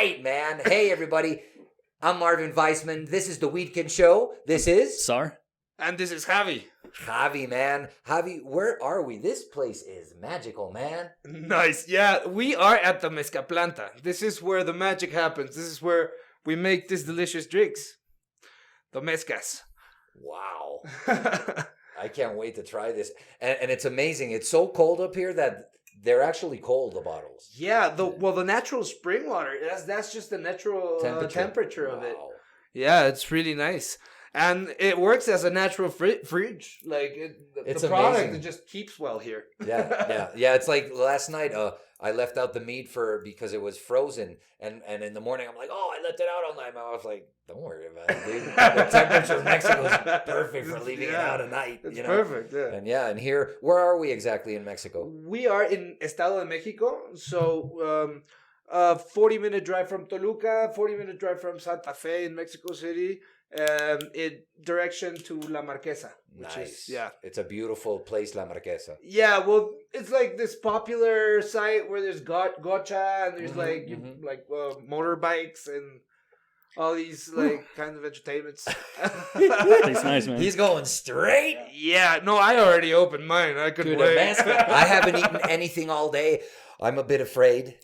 right, man. Hey, everybody. I'm Marvin Weissman. This is the Weedkend show. This is Sar. And this is Javi. Javi, man. Javi, where are we? This place is magical, man. Nice. Yeah, we are at the Mezca planta. This is where the magic happens. This is where we make these delicious drinks. The Mezcas. Wow. I can't wait to try this. And it's amazing. It's so cold up here that they're actually cold, the bottles. Yeah, the natural spring water, that's just the natural temperature of it. Yeah, it's really nice. And it works as a natural fridge. Like, the product, amazing. it just keeps well here. Yeah. It's like last night, I left out the meat because it was frozen. And in the morning, I'm like, oh, I left it out all night. My wife's like, don't worry about it, dude. The temperature in Mexico is perfect for leaving it out at night. It's perfect, yeah. And here, where are we exactly in Mexico? We are in Estado de Mexico. So, 40-minute drive from Toluca, 40-minute drive from Santa Fe in Mexico City. In direction to La Marquesa, which Nice. is It's a beautiful place, La Marquesa. Yeah, well, it's like this popular site where there's gotcha and there's motorbikes and all these kind of entertainments. Tastes nice, man. He's going straight. Yeah, no, I already opened mine. I couldn't wait. I haven't eaten anything all day. I'm a bit afraid,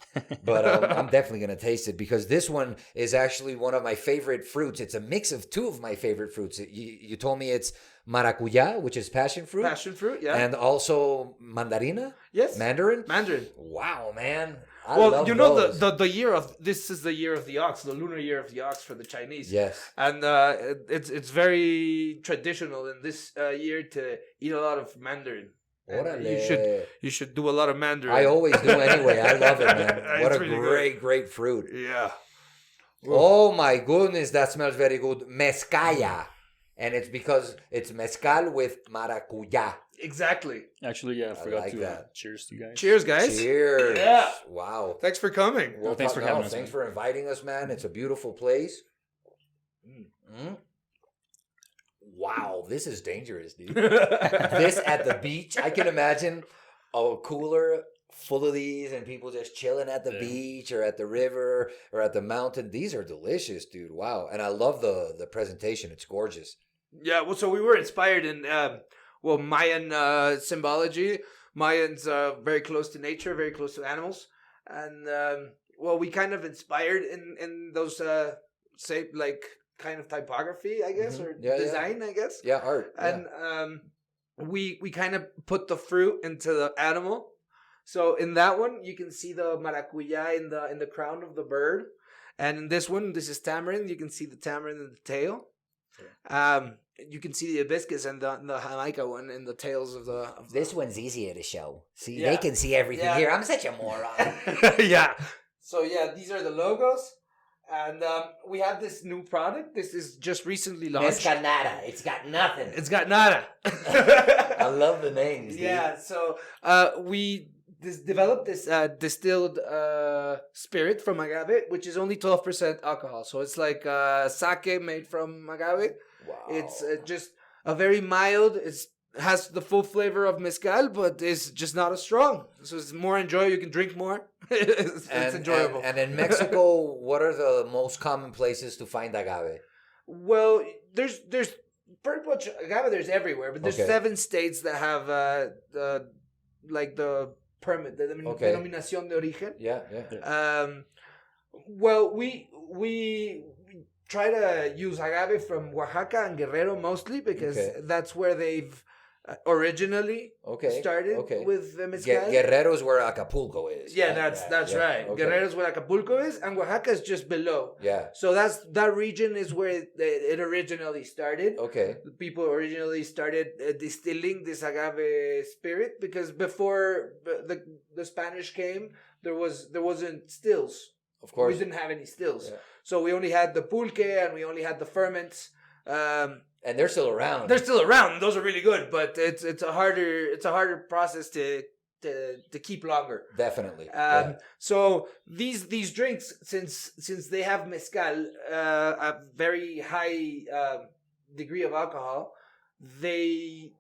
but I'm definitely going to taste it because this one is actually one of my favorite fruits. It's a mix of two of my favorite fruits. You told me it's maracuya, which is passion fruit. Passion fruit, yeah. And also mandarina? Yes. Mandarin? Mandarin. Wow, man. Well, you know, the year of this is the year of the ox, the lunar year of the ox for the Chinese. Yes. And it's very traditional in this year to eat a lot of Mandarin. You should do a lot of Mandarin. I always do anyway. I love it, man. What a really great fruit. Yeah. Oh my goodness, that smells very good. Mezcaya. And it's because it's mezcal with maracuya. Exactly. Actually, yeah, I forgot like to that. cheers to you guys. Cheers, guys. Cheers. Yeah. Wow. Thanks for coming. Well, thanks for having us. Thanks man. for inviting us, man. It's a beautiful place. Mm. Wow, this is dangerous, dude. This at the beach, I can imagine a cooler full of these and people just chilling at the beach or at the river or at the mountain. These are delicious, dude. Wow. And I love the presentation. It's gorgeous. Yeah, well, so we were inspired in, Mayan symbology. Mayans are very close to nature, very close to animals. And, we kind of inspired in those, kind of typography, I guess, or design, I guess. Yeah, art. And we kind of put the fruit into the animal. So in that one, you can see the maracuya in the crown of the bird. And in this one, this is tamarind. You can see the tamarind in the tail. Sure. You can see the hibiscus and the jamaica one in the tails of the... This one's easier to show. See, they can see everything here. I'm such a moron. Yeah. So, these are the logos. And we have this new product. This is just recently launched. Nada. It's got nothing. It's got nada. I love the names. Yeah. So we developed this distilled spirit from agave, which is only 12% alcohol. So it's like sake made from agave. Wow. It's just a very mild. It has the full flavor of mezcal, but it's just not as strong. So it's more enjoyable. You can drink more. It's enjoyable. And in Mexico, what are the most common places to find agave? Well, there's pretty much agave. There's everywhere, but there's 7 states that have the permit, the denominación de origen. Yeah. Well, we try to use agave from Oaxaca and Guerrero mostly because that's where they've originally started with the mezcal. Guerrero is where Acapulco is. Yeah, that's right. Okay. Guerrero is where Acapulco is, and Oaxaca is just below. Yeah. So that region is where it originally started. Okay. The people originally started distilling this agave spirit because before the Spanish came, there wasn't stills. Of course. We didn't have any stills. Yeah. So we only had the pulque and we only had the ferments. And they're still around. They're still around. Those are really good, but it's a harder process to keep longer. Definitely. So these drinks, since they have mezcal, a very high degree of alcohol, they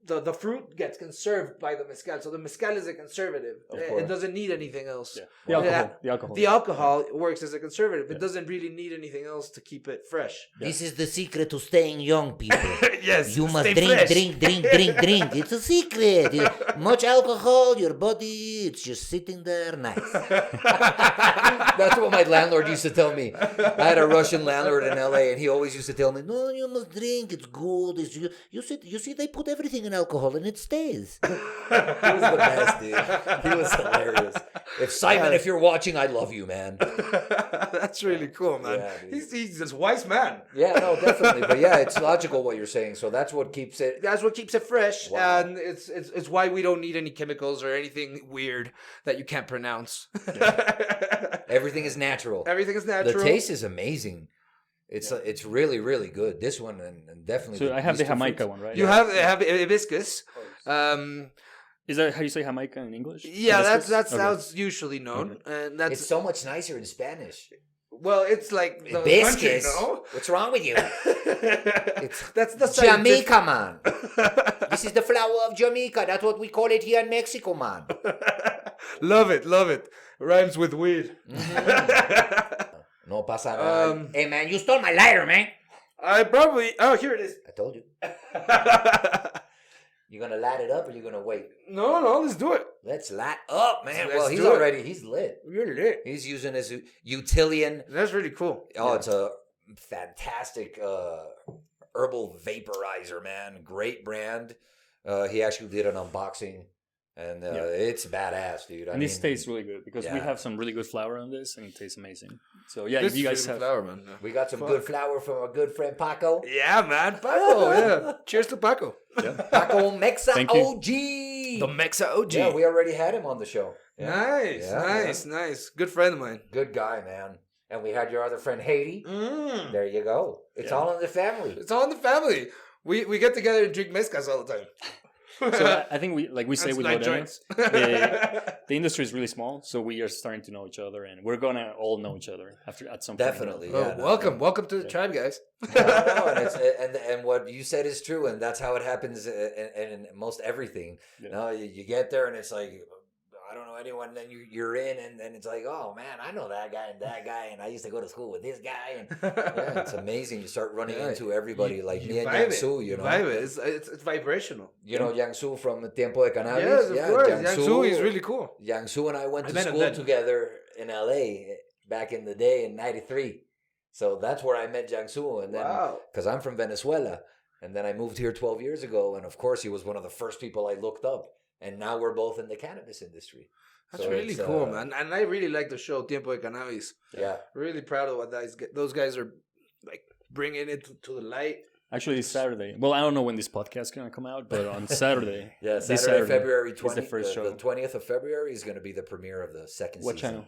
the fruit gets conserved by the mezcal. So the mezcal is a conservative. It doesn't need anything else. Yeah. The alcohol works as a conservative. It doesn't really need anything else to keep it fresh. This is the secret to staying young, people. Yes, you must stay drink, fresh. drink. It's a secret. Much alcohol, your body, it's just sitting there nice. That's what my landlord used to tell me. I had a Russian landlord in LA, and he always used to tell me, "No, you must drink. It's good. You see, they put everything in alcohol, and it stays." He was the best, dude. He was hilarious. If you're watching, I love you, man. That's really cool, man. Yeah, he's this wise man. Yeah, no, definitely. But yeah, it's logical what you're saying. So that's what keeps it. That's what keeps it fresh, Wow. and it's why we don't need any chemicals or anything weird that you can't pronounce. Everything is natural. Everything is natural. The taste is amazing. It's really, really good. This one and definitely. So I have the Jamaica one, right? You have hibiscus. Is that how you say Jamaica in English? Yeah, Hibiscus? that's Okay. how it's usually known, and that's It's so much nicer in Spanish. well, it's like the Hibiscus. country, no? What's wrong with you? That's the Jamaica, man. This is the flower of Jamaica. That's what we call it here in Mexico, man. Love it. Rhymes with weed. No pasa nada. Hey, man, you stole my lighter, man. I probably. Oh, here it is. I told you. You gonna light it up or you gonna wait? No, let's do it. Let's light up, man. Let's Well, he's lit. You're lit. He's using his Utilian. That's really cool. Oh, it's a fantastic herbal vaporizer, man. Great brand. He actually did an unboxing, and it's badass, dude. And this tastes really good because we have some really good flour on this, and it tastes amazing. So yeah, This if you guys is have flour, man. We got some good flour from our good friend Paco. Yeah, man. Paco, yeah. Cheers to Paco. Paco Mexa Thank you. OG. The Mexa OG. Yeah, we already had him on the show. Yeah. Nice. Good friend of mine. Good guy, man. And we had your other friend Haiti. There you go. It's all in the family. It's all in the family. We get together and drink mezcas all the time. So I think we say That's with like Lodena, joints. the industry is really small, so we are starting to know each other, and we're gonna all know each other at some point. Definitely. Oh, Yeah, welcome to the tribe, guys. And what you said is true, and that's how it happens in most everything. Yeah. You know, you get there and it's like, I don't know anyone. Then you're in, and then it's like, oh man, I know that guy, and I used to go to school with this guy, and yeah, it's amazing. You start running into everybody like me and Yangsu. You know, vibe it. It's vibrational. You know Yangsu from Tiempo de Cannabis. Yes, of course. Yangsu is really cool. Yangsu and I went to school together in LA back in the day in '93. So that's where I met Yangsu, and then because I'm from Venezuela, and then I moved here 12 years ago, and of course he was one of the first people I looked up. And now we're both in the cannabis industry. That's really cool, man. And I really like the show Tiempo de Cannabis. Yeah. Really proud of what those guys are like bringing it to the light. Actually, it's Saturday. Well, I don't know when this podcast is gonna come out, but on Saturday. Saturday, February 20th. The first show. The 20th of February is going to be the premiere of the second season. What channel?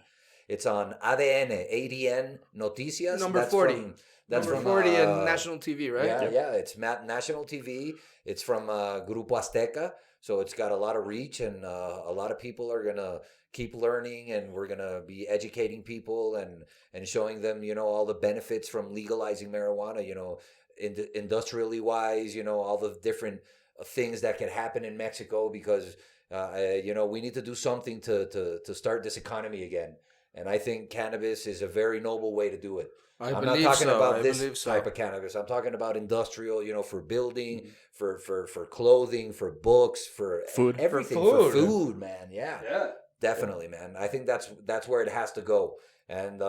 It's on ADN Noticias. Number 40. That's Number from 40 in national TV, right? Yeah. It's national TV. It's from Grupo Azteca. So it's got a lot of reach, and a lot of people are going to keep learning, and we're going to be educating people and showing them, you know, all the benefits from legalizing marijuana, you know, industrially wise, you know, all the different things that can happen in Mexico because, you know, we need to do something to start this economy again. And I think cannabis is a very noble way to do it. I'm not talking about this type of cannabis. I'm talking about industrial, you know, for building, for clothing, for books, for food, everything, for food, man. Yeah, definitely, man. I think that's where it has to go. And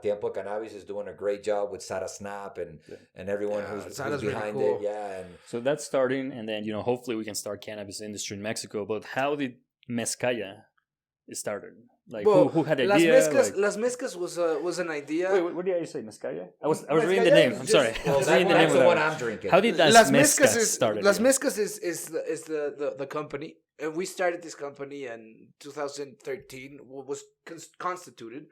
Tiempo Cannabis is doing a great job with Sara Snap and everyone who's behind really cool. It. Yeah, and so that's starting, and then, you know, hopefully we can start cannabis industry in Mexico. But how did Mezcaya started? Like, who had the idea? Las Mezcas was an idea. Wait, what did I say? Mezcaya? I was reading the name. I'm sorry. Well, that's the one I'm drinking. How did Las Mezcas started? Las Mezcas is the company, and we started this company in 2013. Was constituted,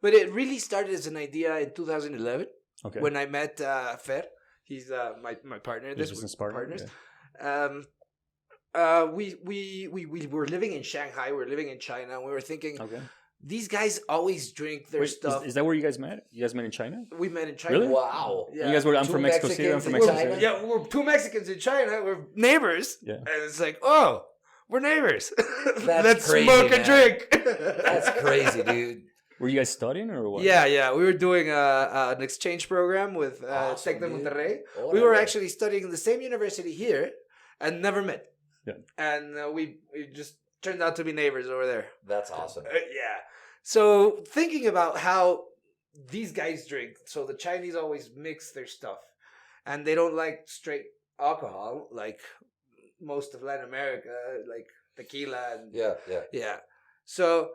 but it really started as an idea in 2011. Okay. When I met Fer, he's my partner. This business partners. Yeah. We were living in Shanghai. We were living in China. And we were thinking, these guys always drink their Wait, stuff. is that where you guys met? You guys met in China? We met in China. Really? Wow. Yeah. You guys were. I'm Two from Mexico City. I'm Mexicans from in Mexico China? City. Yeah, we're two Mexicans in China. We're neighbors. Yeah. And it's like, oh, we're neighbors. That's Let's crazy, smoke man. and drink. That's crazy, dude. Were you guys studying or what? Yeah. We were doing an exchange program with Awesome, Tec de dude. Monterrey. Órale. We were actually studying in the same university here and never met. Yeah. And we just turned out to be neighbors over there. That's awesome. Yeah. So thinking about how these guys drink, so the Chinese always mix their stuff, and they don't like straight alcohol like most of Latin America, like tequila and Yeah. yeah. So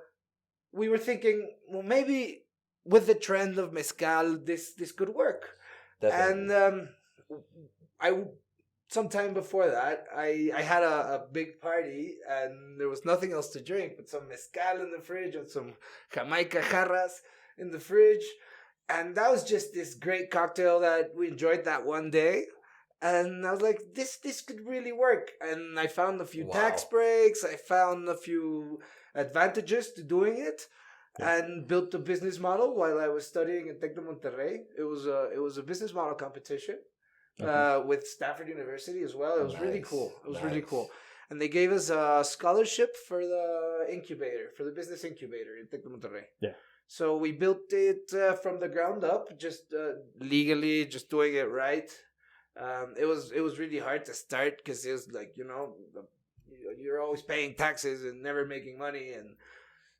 we were thinking, well, maybe with the trend of mezcal, this could work. Definitely. And I sometime before that, I had a big party and there was nothing else to drink but some mezcal in the fridge and some Jamaica jarras in the fridge. And that was just this great cocktail that we enjoyed that one day. And I was like, this could really work. And I found a few tax Wow. breaks. I found a few advantages to doing it. Yeah. And built a business model while I was studying in Tec de Monterrey. It was a business model competition. With Stanford University as well. It was really Nice, cool. It was nice. really cool. And they gave us a scholarship for the incubator, for the business incubator in Tec de Monterrey. Yeah. So we built it from the ground up, just legally, just doing it right. It was really hard to start because it was like, you're always paying taxes and never making money. And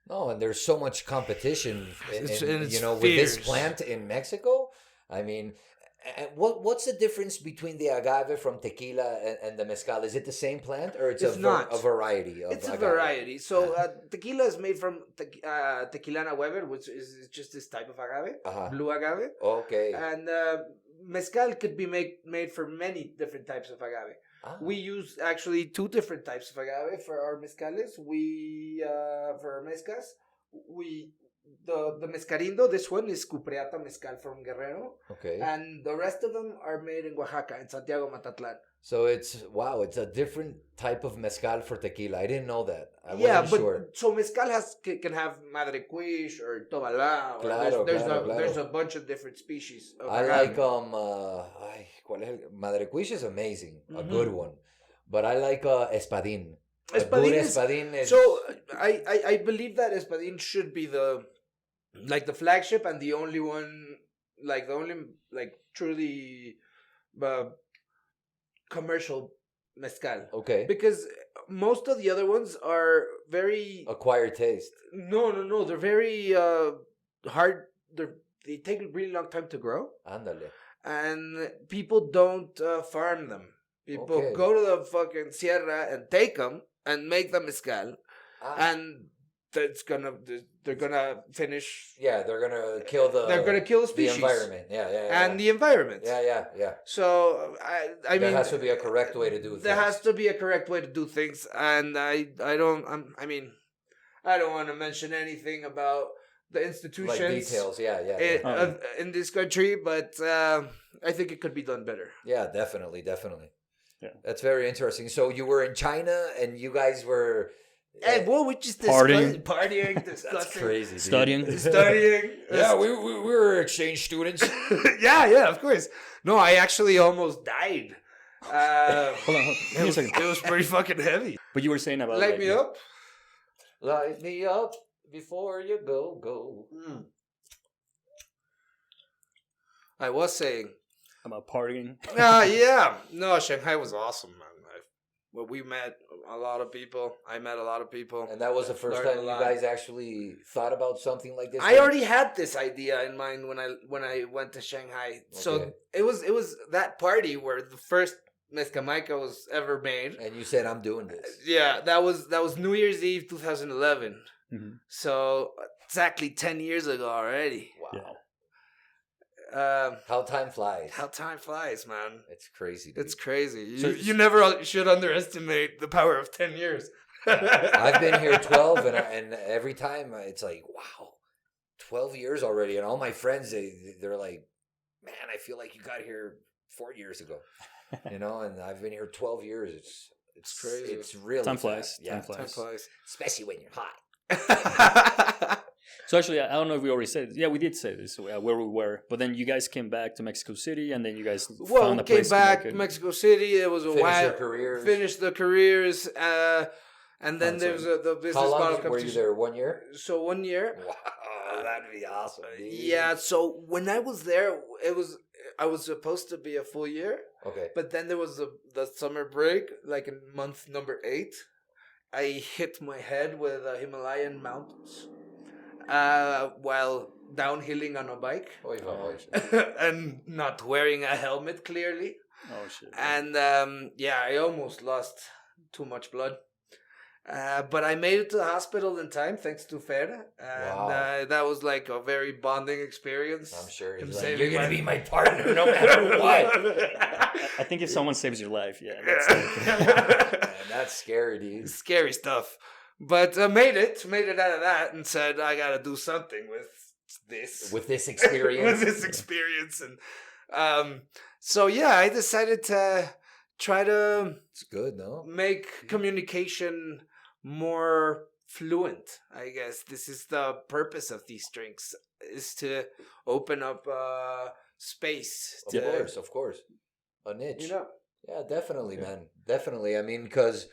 No, and there's so much competition, And it's with this fierce. plant in Mexico. I mean, what's the difference between the agave from tequila and the mezcal? Is it the same plant, or it's not. a variety of It's a agave? variety. So tequila is made from Tequilana Weber, which is just this type of agave, Uh-huh. blue agave. Okay. And mezcal could be made from many different types of agave. Ah. We use actually two different types of agave for our mezcales. For our mezcas, the mezcarindo, this one is Cupreata mezcal from Guerrero, Okay. and the rest of them are made in Oaxaca, in Santiago Matatlan. So it's a different type of mezcal for tequila. I didn't know that. I Yeah, wasn't but sure. so mezcal can have Madre Cuish or Tobala. Or Claro, claro. there's a bunch of different species. Of I agave. like ¿cuál es Madre Cuish is amazing, a Mhm. good one. But I like Espadín. A good Espadín is- Espadín is So I believe that Espadín should be the flagship and the only one, truly commercial mezcal, okay. because most of the other ones are very Acquired taste. no, they're very hard. They take a really long time to grow, Ándale. and people don't farm them. People Okay. go to the fucking sierra and take them and make the mezcal, Ah, and they're gonna finish. yeah, they're gonna kill the. They're gonna kill the the species environment. Yeah. and the environment. Yeah. So I There mean, has to be a correct way to do things. there has to be a correct way to do things, and I don't want to mention anything about the institutions like details. Yeah. in this country, but I think it could be done better. Yeah, definitely. Yeah. That's very interesting. So you were in China, and you guys were. And what we just Partying. partying, That's discussing, crazy. Dude. Studying. studying. Yeah, we were exchange students. yeah, of course. No, I actually almost died. Hold on. Give me a second. It was pretty fucking heavy. But you were saying about Light me up. Light me up before you go. I was saying. about partying. Yeah. No, Shanghai was awesome, man. We met a lot of people. I met a lot of people. And that was the first Learned a time you lot. guys actually thought about something like this. I already had this idea in mind when I went to Shanghai. So Okay. it was that party where the first Mezcaman was ever made. And you said, "I'm doing this." Yeah, that was New Year's Eve 2011. Mhm. So exactly 10 years ago already. Wow. Yeah. How time flies. How time flies, man. It's crazy. Dude. It's crazy. So- You never should underestimate the power of 10 years. I've been here 12, and every time it's like, wow, 12 years already. And all my friends, they're like, man, I feel like you got here 4 years ago. And I've been here 12 years. It's crazy. It's really Time fast. flies. Yeah. Time Time flies. flies. Especially when you're hot. So actually, I don't know if we already said this. Yeah, we did say this, where we were. But then you guys came back to Mexico City, and then you guys Well, found we a came place back to to make it. Mexico City. It was a Finish while. your careers. Finished the careers. And then Oh, there was sorry. the business How long model were you competition. there? 1 year? So 1 year. Wow, that'd be awesome. Dude. Yeah. So when I was there, I was supposed to be a full year, Okay. but then there was the summer break, like in month number 8. I hit my head with Himalayan mountains while downhilling on a bike Oy vey. and not wearing a helmet clearly. Oh shit! And I almost lost too much blood. But I made it to the hospital in time, thanks to Fer. And Wow. that was like a very bonding experience. I'm sure Him he's like, saving you're gonna my- be my partner no matter what. I think if someone saves your life, yeah, that's Man, that's scary, dude. Scary stuff. But made it out of that and said, I gotta do something with this. With this experience. With this experience. And so yeah, I decided to try to It's good, no? make communication more fluent. I guess this is the purpose of these drinks, is to open up space to, Of course. A niche. you know. Yeah, definitely, man. Definitely. I mean, because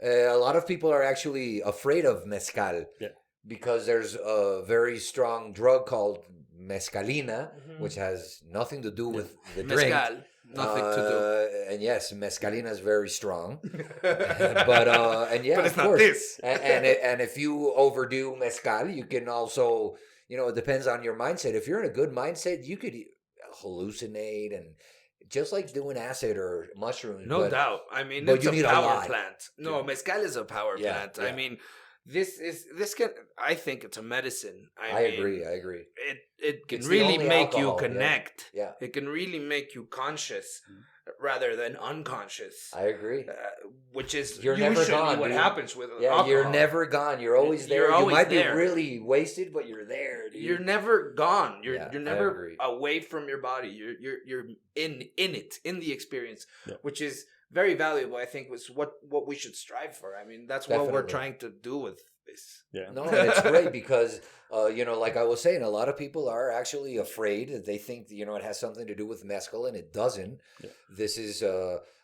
a lot of people are actually afraid of mezcal. Yeah. Because there's a very strong drug called mescalina, Mhm. which has nothing to do with the drink. Mezcal, nothing to And yes, mescalina is very strong. do. But and but it's of not course. this. And if you overdo mezcal, you can also, it depends on your mindset. If you're in a good mindset, you could hallucinate and just like doing acid or mushrooms. No but doubt. I mean, but it's you a need a power lot. plant. No, Yeah. mezcal is a power Yeah, plant. yeah. I mean, I think it's a medicine. I mean, agree. I agree. It can It's the really only make alcohol, you yeah. connect. Yeah, It can really make you conscious rather than unconscious. I agree. Which is You're usually never gone, what dude. happens with Yeah, alcohol. you're never gone. You're always there. You're always you might there. be really wasted, but you're there, dude. You're never gone. You're Yeah, you're I never agree. away from your body. You're in it, in the experience, Yeah. which is very valuable. I think was what we should strive for. I mean, that's what we're Definitely. trying to do with this. Yeah. No, and it's great because, like I was saying, a lot of people are actually afraid. They think, it has something to do with mezcal, and it doesn't. Yeah. This is,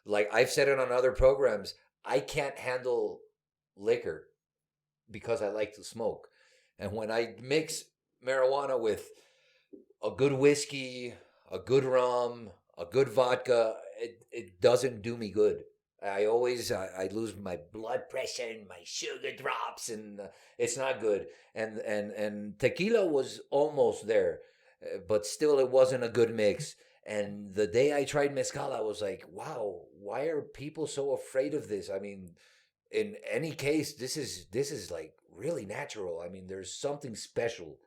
like I've said it on other programs, I can't handle liquor because I like to smoke. And when I mix marijuana with a good whiskey, a good rum, a good vodka, it doesn't do me good. I always I lose my blood pressure and my sugar drops, and it's not good. And tequila was almost there, but still it wasn't a good mix. And the day I tried mezcal, I was like, wow, why are people so afraid of this? I mean, in any case, this is like really natural. I mean, there's something special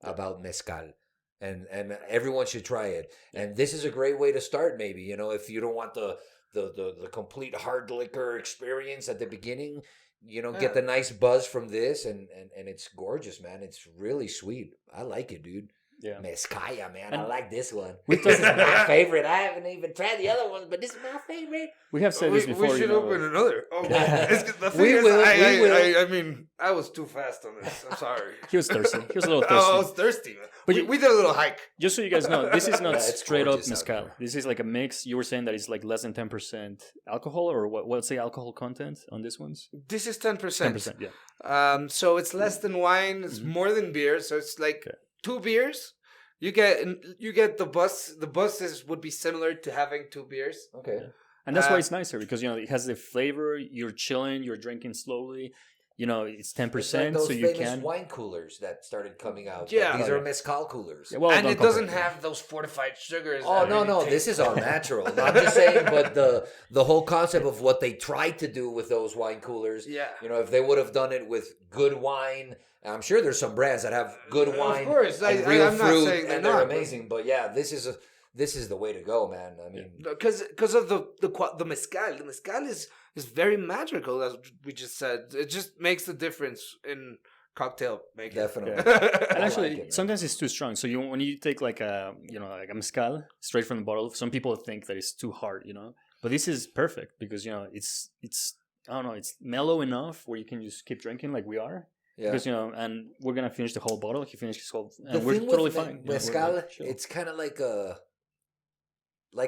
about mezcal. And everyone should try it. And this is a great way to start, maybe, if you don't want the complete hard liquor experience at the beginning, get the nice buzz from this, and it's gorgeous, man. It's really sweet. I like it, dude. Yeah. Mezcaya, man. And I like this one. we This is talked- my favorite. I haven't even tried the other ones, but this is my favorite. We have said this before. We should open another. Oh, the thing We is, will, I, we I, will. I mean, I was too fast on this. I'm sorry. He was thirsty. He was a little Oh, I was thirsty. thirsty, man. But We did a little hike. Just so you guys know, this is not Yeah, it's straight up gorgeous out mezcal. there. This is like a mix. You were saying that it's like less than 10% alcohol, or what's the alcohol content on this one's? This is 10%. 10%, yeah. So it's less than wine. It's Mhm. more than beer. So it's like Okay. 2 beers. You get the bus. The buses would be similar to having 2 beers. Okay. And that's why Uh, it's nicer because, it has the flavor. You're chilling, you're drinking slowly. It's 10%, It's like those so you famous can. wine coolers that started coming out. Yeah. These Oh, are yeah. mezcal coolers. Yeah, well, And don't it doesn't compare. have those fortified sugars. Oh that no, really no! taste- This is all natural. I'm just saying, but the whole concept of what they tried to do with those wine coolers, Yeah. if they would have done it with good wine, I'm sure there's some brands that have good Of wine, course, and real I'm not fruit, saying they're and they're not, but- amazing. But yeah, this is the way to go, man. I mean, Because of the mezcal. The mezcal is very magical, as we just said. It just makes the difference in cocktail making. definitely. And I actually, like it, man. sometimes it's too strong. So when you take like a mezcal straight from the bottle, some people think that it's too hard, But this is perfect because it's I don't know, it's mellow enough where you can just keep drinking like we are, Yeah. Because and we're gonna finish the whole bottle. He finished his whole, The and we're thing totally with fine. mezcal, We're like, chill. it's kind of like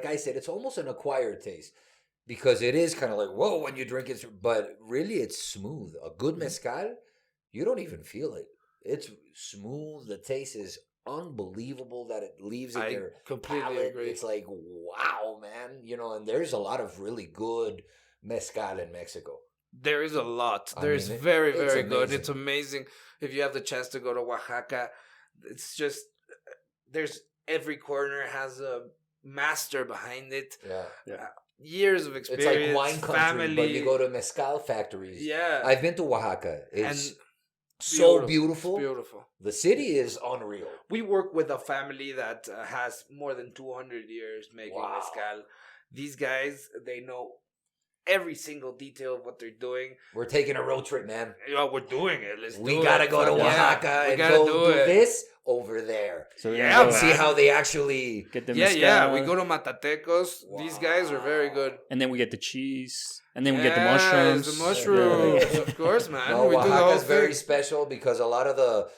I said, it's almost an acquired taste because it is kind of like, whoa, when you drink it, but really it's smooth. A good mezcal, you don't even feel it. It's smooth. The taste is unbelievable that it leaves in your completely palate. agree. It's like, wow, man. And there's a lot of really good mezcal in Mexico. There is a lot. There's it's very, very good. amazing. It's amazing. If you have the chance to go to Oaxaca, it's just, there's every corner has a master behind it. Yeah. Years of It's experience. like wine country, family. but you go to mezcal factories. Yeah. I've been to Oaxaca. It's And so It's beautiful. beautiful. The city is unreal. We work with a family that has more than 200 years making Wow. mezcal. These guys, they know every single detail of what they're doing. We're taking a road trip, man. We're doing it. Let's We do gotta it. go to Yeah, Oaxaca we and gotta go do do it. this over there. So we're Yeah, gonna And go see how they actually. get the Yeah, mezcal, we go to Matatecos. These guys are very good. and then we get the cheese, and then we get the mushrooms. The mushrooms, of course, man. No, we do the whole Oaxaca's very thing. special because a lot of the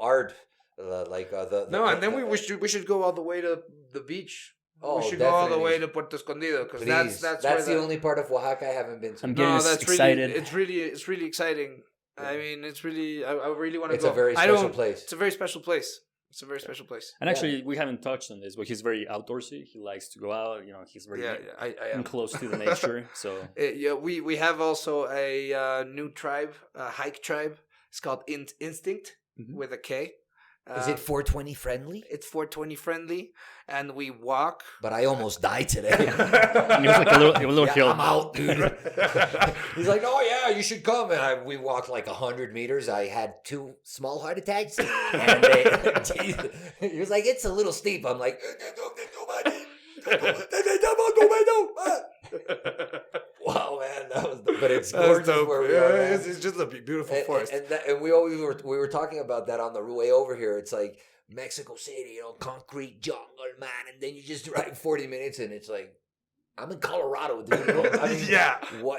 art, And then we should go all the way to the beach. Oh, we should go all the definitely. way to Puerto Escondido because Please. that's That's where the only part of Oaxaca I haven't been to. I'm getting excited. It's really exciting. I mean, it's really I really want to It's go. a very I special don't- place. It's a very special place. It's a very special place. And actually, we haven't touched on this, but he's very outdoorsy. He likes to go out. He's very I am close to the nature. So we have also a new tribe, a hike tribe. It's called Instinct with a K. Is it 420 friendly? It's 420 friendly, and we walk. But I almost died today. and he was like a little hill. I'm out, dude. He's like, oh yeah, you should come. And we walked like 100 meters. I had 2 small heart attacks. And he was like, it's a little steep. I'm like, wow, man, but it's gorgeous where we are. Man. It's just a beautiful forest. And we were talking about that on the way over here. It's like Mexico City, concrete jungle, man, and then you just drive 40 minutes, and it's like I'm in Colorado, dude. I mean, yeah.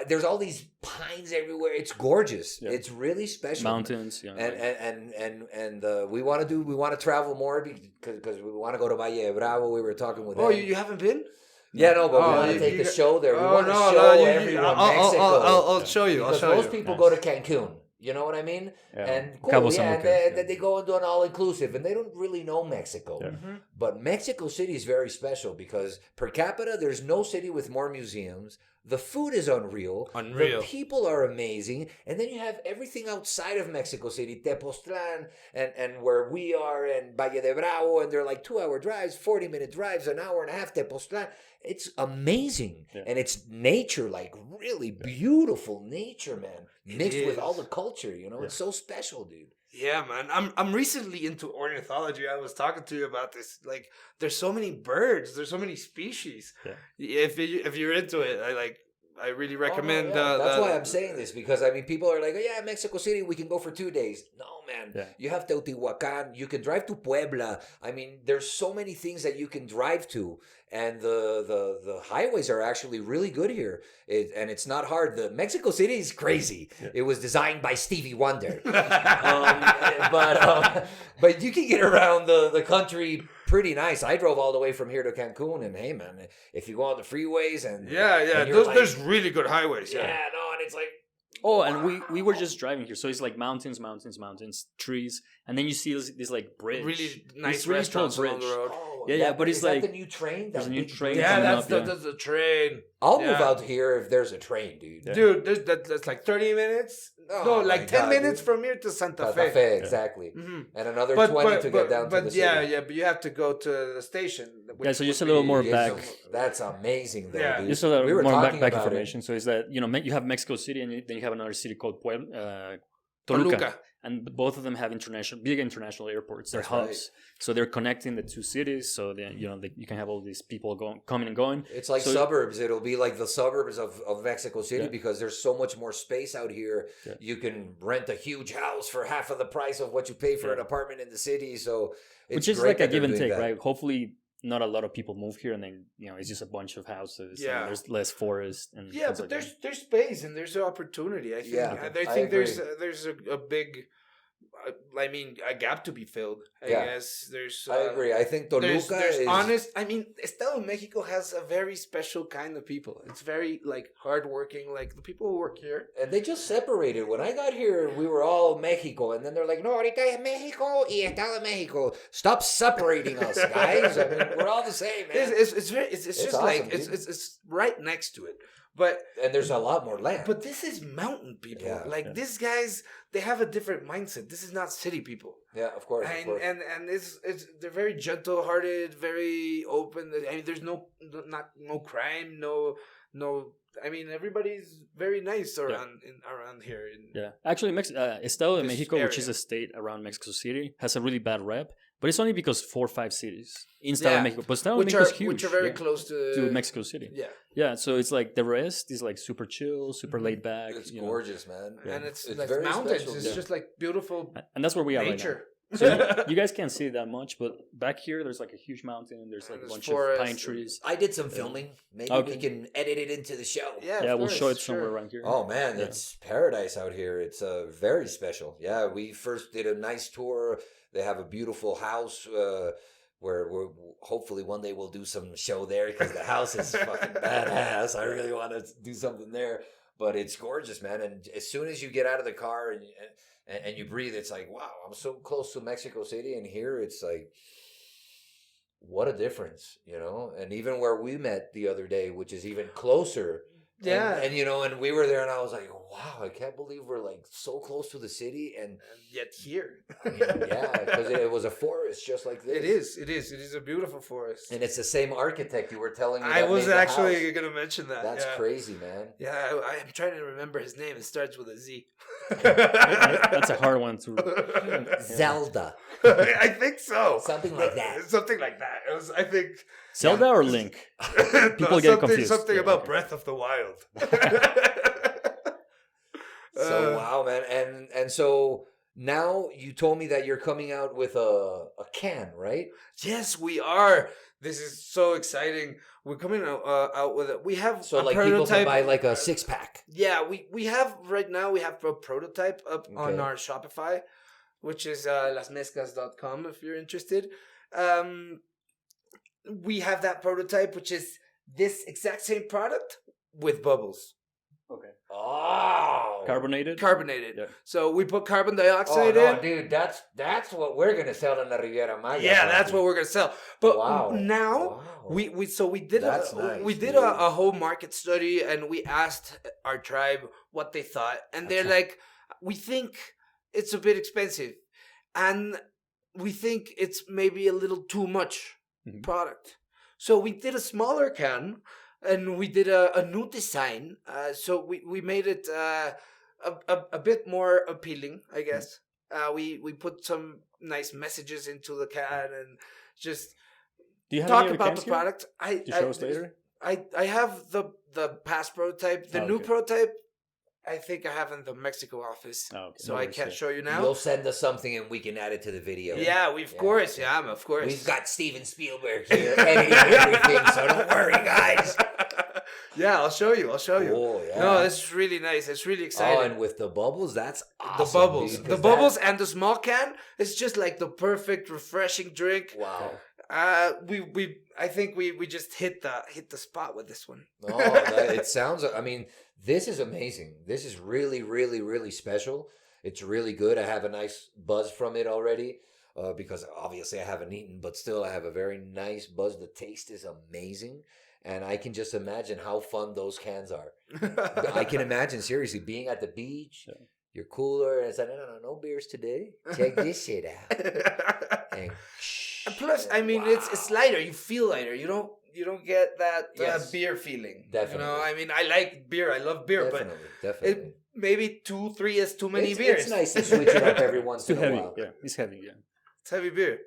There's all these pines everywhere. It's gorgeous. Yeah. It's really special. Mountains, And we want to travel more because we want to go to Valle de Bravo. We were talking with them. You haven't been? Yeah, no, but we want to take the show there. We want to show everyone Mexico. I'll show you. Because most people go to Cancun. You know what I mean? Yeah. And cool, Cabo yeah, San and Lucas, they go and do an all-inclusive, and they don't really know Mexico. Yeah. Mm-hmm. But Mexico City is very special because per capita, there's no city with more museums. The food is unreal. Unreal. The people are amazing. And then you have everything outside of Mexico City, Tepoztlan, and where we are, and Valle de Bravo, and they're like 2-hour drives, 40-minute drives, an hour and a half, Tepoztlan. It's amazing. Yeah. And it's nature, like really beautiful nature, man. Mixed with all the culture, It's so special, dude. Yeah, man. I'm recently into ornithology. I was talking to you about this. Like, there's so many birds. There's so many species. Yeah. If you're into it, I really recommend. That's why I'm saying this because people are like, oh, yeah, Mexico City, we can go for 2 days. No, man, you have Teotihuacan. You can drive to Puebla. I mean, there's so many things that you can drive to, and the highways are actually really good here. And it's not hard. The Mexico City is crazy. Yeah. It was designed by Stevie Wonder, but you can get around the country pretty nice. I drove all the way from here to Cancun, and hey, man, if you go on the freeways and there's really good highways. Yeah, no, and it's like. Oh, and we were just driving here, so it's like mountains, trees, and then you see this like bridge, really nice really restaurants along the road. Oh, yeah, but it's like the new train. There's a new train. Yeah, that's up, the train. I'll move out here if there's a train, dude. Yeah. Dude, that's like 30 minutes. Oh, like 10 minutes from here to Santa Fe. Exactly. Mm-hmm. And another 20 to get down to the city. But you have to go to the station. So just a little more back. That's amazing, though, dude. Just a little more back information. It. So is that, you have Mexico City, and then you have another city called Toluca. And both of them have big international airports. They're hubs. Right. So they're connecting the 2 cities. So then, you can have all these people coming and going. It's like suburbs. It'll be like the suburbs of Mexico City because there's so much more space out here. Yeah. You can rent a huge house for half of the price of what you pay for an apartment in the city. So it's which is great like a give and take, that. right? Hopefully not a lot of people move here, and then it's just a bunch of houses. Yeah, and there's less forest. And but there's space and there's opportunity. I think. I think there's a big I mean, a gap to be filled. I Yeah. guess there's. I agree. I think Toluca there's is honest. I mean, Estado de Mexico has a very special kind of people. It's very like hardworking. Like the people who work here. and they just separated. When I got here, we were all Mexico, and then they're like, "No, ahorita es Mexico y Estado de Mexico. Stop separating us, guys. I mean, we're all the same, man." It's very. It's just awesome, like dude. it's right next to it. But And there's a lot more land. But this is mountain people. Yeah. Like these guys, they have a different mindset. This is not city people. Yeah, of course. And it's they're very gentle hearted, very open. I mean, there's no crime, no. I mean, everybody's very nice around here. Yeah, actually, Estado de This Mexico, which area. is a state around Mexico City, has a really bad rep. But it's only because 4 or 5 cities in Estado de Mexico. But Estado de Mexico is huge. Which are very close to Mexico City. Yeah. Yeah, so it's like the rest is like super chill, super laid back. It's gorgeous, man. And it's like very mountains. special. It's just like beautiful And that's where we are nature. right now. So you guys can't see it that much, but back here there's like a huge mountain. There's like a There's bunch forest. of pine trees. I did some filming. Maybe Okay. we can edit it into the show. Yeah, Yeah, of we'll course, show it sure. somewhere around here. Oh man, Yeah. it's paradise out here. It's very special. Yeah, we first did a nice tour. They have a beautiful house where we're hopefully one day we'll do some show there because the house is fucking badass. I really want to do something there, but it's gorgeous, man. And as soon as you get out of the car and you breathe, it's like, wow, I'm so close to Mexico City, and here it's like, what a difference, you know. And even where we met the other day, which is even closer. Yeah. And you know, and we were there, and I was like, wow, I can't believe we're like so close to the city, and Yet here. I mean, yeah, because it was a forest just like this. It is a beautiful forest. And it's the same architect you were telling me. I that was made the actually house. going to mention that. That's yeah. crazy, man. Yeah, I'm trying to remember his name. It starts with a Z. That's a hard one to. Zelda, I think so. something like that. Something like that. It was, I think. Zelda or Link? People get confused. Something Yeah, about okay. Breath of the Wild. So wow, man, and so now you told me that you're coming out with a can, right? Yes, we are. This is so exciting. We're coming out with it. We have So a like prototype. people can buy like a 6-pack. Yeah, we have right now. We have a prototype up on Okay. our Shopify, which is lasmezcas.com if you're interested. We have that prototype, which is this exact same product with bubbles, Okay. Oh, Carbonated? carbonated. Yeah. So we put carbon Oh dioxide no, in. dude, that's what we're gonna sell in the Riviera Maya. Yeah, that's what we're gonna sell. But Wow. now Wow. we did That's nice, we did dude. a whole market study, and we asked our tribe what they thought, and they're like, we think it's a bit expensive, and we think it's maybe a little too much Mhm. product. So we did a smaller can, and we did a new design. So we made it a bit more appealing, I guess. We put some nice messages into the can and just Do you have talk any other about cans the here product. to show us later? I have the past prototype. The Oh, new okay. prototype, I think I have in the Mexico office. Oh, okay. So No I worries, can't yeah. show you now. You'll send us something and we can add it to the video. Yeah, of Yeah. course. Yeah, of course. We've got Steven Spielberg here editing everything, so don't worry, guys. Yeah, I'll show you. Oh, yeah. No, this is really nice. It's really exciting. Oh, and with the bubbles, that's awesome. the bubbles, dude, 'cause the bubbles, and the small can. It's just like the perfect, refreshing drink. Wow. I think we just hit the spot with this one. Oh, it sounds. I mean, this is amazing. This is really, really, really special. It's really good. I have a nice buzz from it already. Because obviously I haven't eaten, but still I have a very nice buzz. The taste is amazing. And I can just imagine how fun those cans are. I can imagine, seriously, being at the beach, your cooler, and it's like, no beers today. Check this shit out. And Plus, I mean, it's lighter. You feel lighter. You don't get that Yes. beer feeling. Definitely. You know, I mean, I like beer. I love beer, definitely. but maybe 2-3 is too many beers. It's nice to switch it up every once It's too in a heavy. while. Yeah, it's heavy. Yeah. It's heavy beer.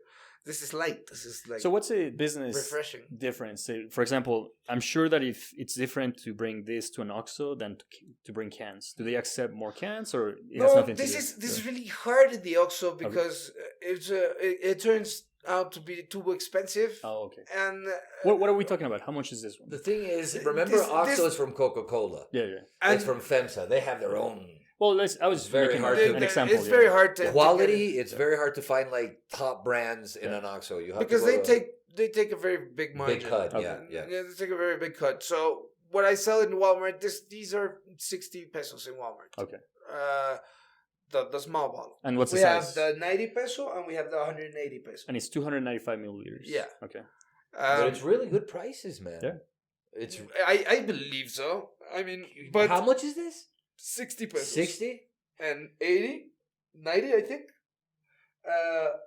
This is light. This is like So what's a business refreshing. difference? Say, for example, I'm sure that if it's different to bring this to an OXXO than to bring cans. Do they accept more cans, or it has No, nothing this to do? is really hard in the OXXO because it turns out to be too expensive. Oh, okay. And What are we talking about? How much is this one? The thing is, remember, This- OXXO this- is from Coca-Cola. Yeah, yeah. and It's from FEMSA. They have their own Well, I was very making hard to- an example. It's very hard to Quality, it's very hard to find like top brands in an OXXO. You have because to they take a very big margin. big cut. Okay. Yeah. They take a very big cut. So what I sell in Walmart, these are 60 pesos in Walmart. Okay. The small bottle. And what's We the have size? the 90 peso and we have the 180 peso. And it's 295 milliliters. Yeah. Okay. But it's really good prices, man. Yeah. It's I believe so. I mean, but how much is this? 60 pesos. 60? And 80, 90, I think.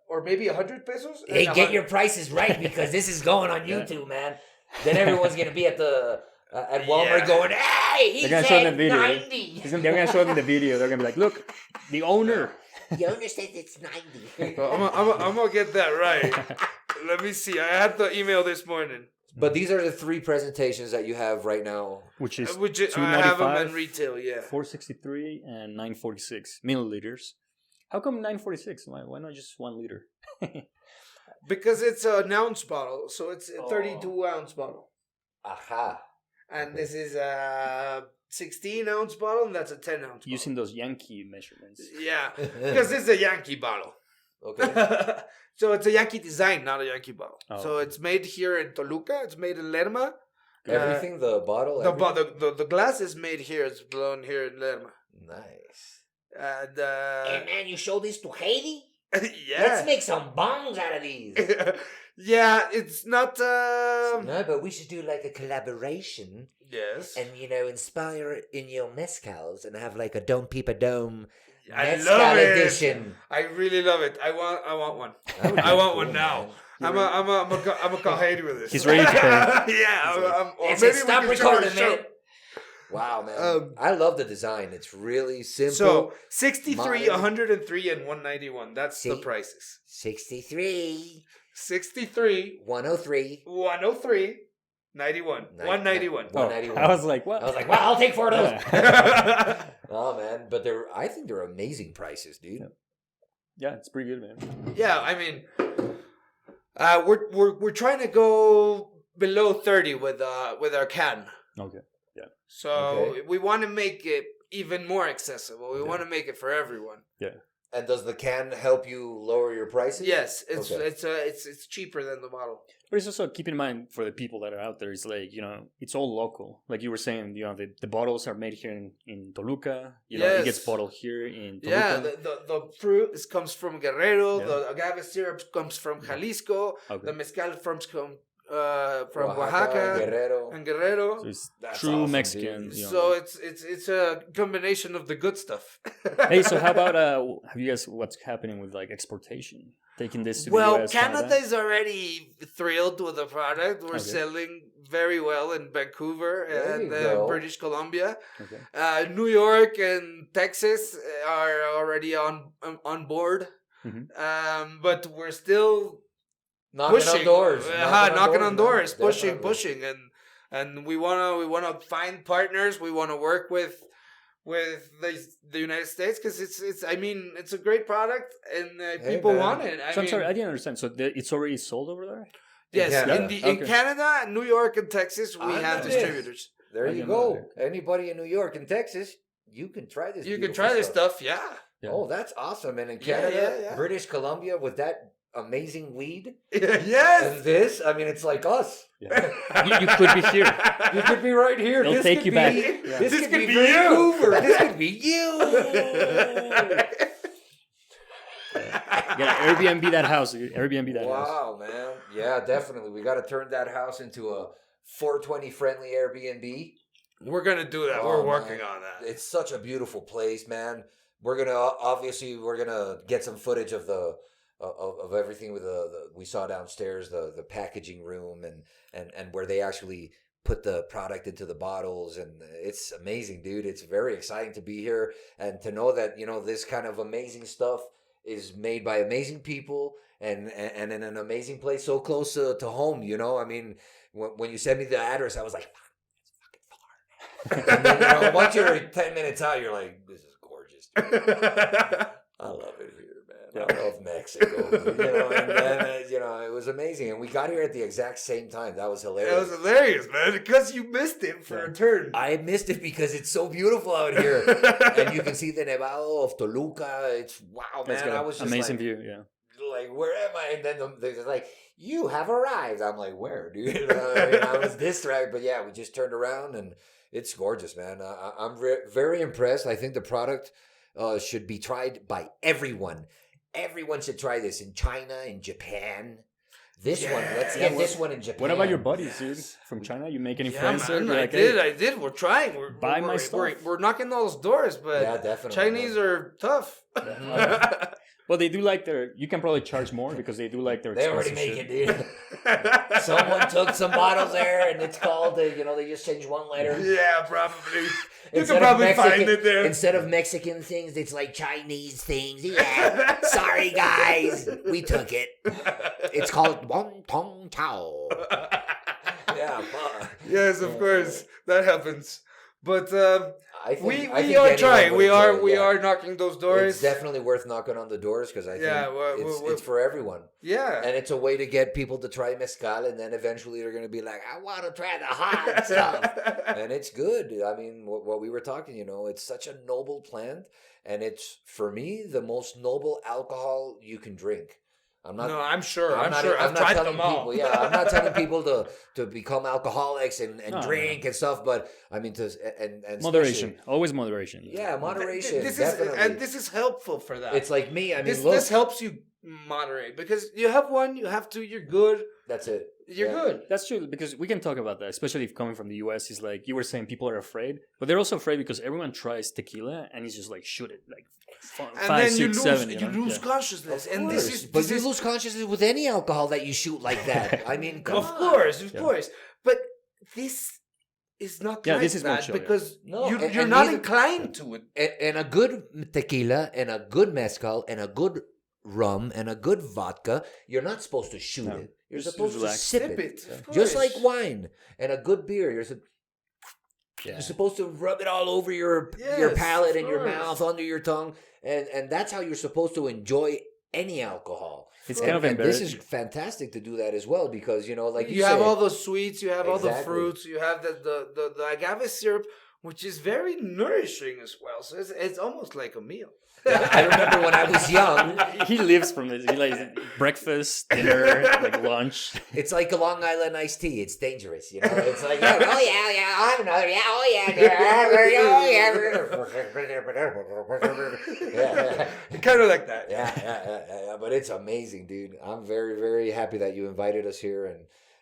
Or maybe 100 pesos. Hey, and get your prices right because this is going on YouTube, man. Then everyone's gonna be at the at Walmart going, "Hey, he They're gonna show said them the video. 90." They're gonna show them the video. They're gonna be like, "Look, the owner." The owner says it's 90. I'm gonna get that right. Let me see. I had the email this morning. But these are the three presentations that you have right now. Which is I have them in 295, retail, yeah. 463, and 946 milliliters. How come 946? Why not just 1 liter? Because it's an ounce bottle, so it's a 32-ounce bottle. Aha. And this is a 16-ounce bottle, and that's a 10-ounce bottle. Using those Yankee measurements. Yeah, because it's a Yankee bottle. Okay. So it's a Yankee design, not a Yankee bottle. Oh. So it's made here in Toluca. It's made in Lerma. Everything, the bottle, The glass is made here. It's blown here in Lerma. Nice. And Hey man, you show this to Haiti? yeah, Let's make some bongs out of these. yeah, it's not. No, but we should do like a collaboration Yes, and, inspire in your mezcals and have like a Dome Peep Dome I mezcal love it. edition. I really love it. I want one. That would be I want cool, one now. man. I'm a call Haiti with this. He's ready to pay. Yeah, or It's maybe a we stop can show recording, a show. man. Wow, man. I love the design. It's really simple. So 63, Modern. 103, and 191. That's the See? prices. 63, 63, 103, 103, 91, 191. 191. I was like, what? I was like, wow, I'll take 4 of those. Yeah. Oh, man. But I think they're amazing prices, dude. Yeah, it's pretty good, man. Yeah, I mean, we're trying to go below 30 with our can. Okay. So Okay. we want to make it even more accessible. We want to make it for everyone. And does the can help you lower your prices? Yes, it's Okay. it's cheaper than the bottle. But it's also keep in mind for the people that are out there, it's like, it's all local. Like you were saying, the bottles are made here in Toluca. It gets Yes. bottled here in Toluca. Yeah, the fruit comes from Guerrero. Yeah. The agave syrup comes from Jalisco. Okay. The mezcal from Oaxaca, Oaxaca Guerrero. and Guerrero. So it's That's true awesome, Mexican. dude. So it's a combination of the good stuff. Hey, so how about have you guys what's happening with like exportation? Taking this to the Well, US, Canada is already thrilled with the product. We're Okay. selling very well in Vancouver There and you go. British Columbia. Okay. New York and Texas are already on board. Mhm. But we're still Knocking pushing on doors. knocking on doors, man. pushing, Definitely. and we wanna find partners. We wanna work with the United States because it's a great product and people man. want it. So I'm sorry, I didn't understand. So it's already sold over there? Yes, Canada. in Okay. Canada, New York, and Texas, we I have know distributors. There I you didn't go. know that. Anybody in New York and Texas, you can try this. You can beautiful try this stuff, yeah. Yeah. Oh, that's awesome. And in Yeah, Canada, yeah. British Columbia, with that amazing weed, Yes. and this, I mean, it's like us. Yeah. You could be here. You could be right here. They'll This take could you be, back. Yeah. This could be you. Vancouver. This could be you. You gotta Airbnb that house. Airbnb that house. Wow, man. Yeah, definitely. We got to turn that house into a 420 friendly Airbnb. We're gonna do that. Oh, We're man. working on that. It's such a beautiful place, man. We're gonna get some footage of the of everything with the we saw downstairs, the packaging room and where they actually put the product into the bottles, and it's amazing, dude. It's very exciting to be here and to know that this kind of amazing stuff is made by amazing people and in an amazing place so close to home. I mean, when you sent me the address, I was like, "Fuck, it's fucking far." And then, once you're 10 minutes out, you're like, "This is gorgeous, dude. I love it here, man." I love Mexico. And then, it was amazing. And we got here at the exact same time. That was hilarious. It was hilarious, man, because you missed it for a turn. I missed it because it's so beautiful out here. And you can see the Nevado of Toluca. It's wow, man. I was just amazing view, yeah. Like, where am I? And then they're like, you have arrived. I'm like, where, dude? I was distracted. But yeah, we just turned around and it's gorgeous, man. I'm very impressed. I think the product should be tried by everyone. Everyone should try this in China, in Japan. Let's get this one in Japan. What about your buddies, dude? From China? You make any friends man, there? I did. We're trying. Buy my stuff. We're knocking those doors, but definitely, Chinese are tough. Well, they do like you can probably charge more because they do like their They already make it, dude. Someone took some bottles there and it's called, they just changed one letter. Yeah, probably. You can probably find it there. Instead of Mexican things, it's like Chinese things. Yeah. Sorry, guys. We took it. It's called Wong Tong Chao. Yeah. Yes, of course. That happens. But I think we anyone are trying. would enjoy it, We are knocking those doors. It's definitely worth knocking on the doors because I think it's for everyone. Yeah. And it's a way to get people to try mezcal, and then eventually they're going to be like, I want to try the hot stuff. And it's good. I mean, what we were talking, it's such a noble plant, and it's, for me, the most noble alcohol you can drink. I'm sure. I've not tried telling them all. people, I'm not telling people to become alcoholics and drink and stuff, but I mean and moderation, always moderation. Yeah, moderation. This is helpful for that. It's like me. I mean, this helps you moderate because you have one, you have two, you're good. That's it. You're good. That's true because we can talk about that, especially if coming from the US. It's like you were saying, people are afraid, but they're also afraid because everyone tries tequila and it's just like shoot it like 5, 6, 7. You lose consciousness, and this is you lose consciousness with any alcohol that you shoot like that. I mean, of course, but this is not like this is that chill, because you're not inclined to it. And a good tequila and a good mezcal and a good rum and a good vodka, you're not supposed to shoot it. You're supposed to sip it. Just like wine and a good beer. You're supposed to rub it all over your palate and your mouth, under your tongue, and that's how you're supposed to enjoy any alcohol. It's kind of embarrassing. This is fantastic to do that as well because like you have all the sweets, you have all the fruits, you have the agave syrup, which is very nourishing as well. So it's almost like a meal. Yeah, I remember when I was young. He lives from this. He likes breakfast, dinner, like lunch. It's like a Long Island iced tea. It's dangerous, It's like, I'll have another, kind of like that. Yeah. But it's amazing, dude. I'm very, very happy that you invited us here,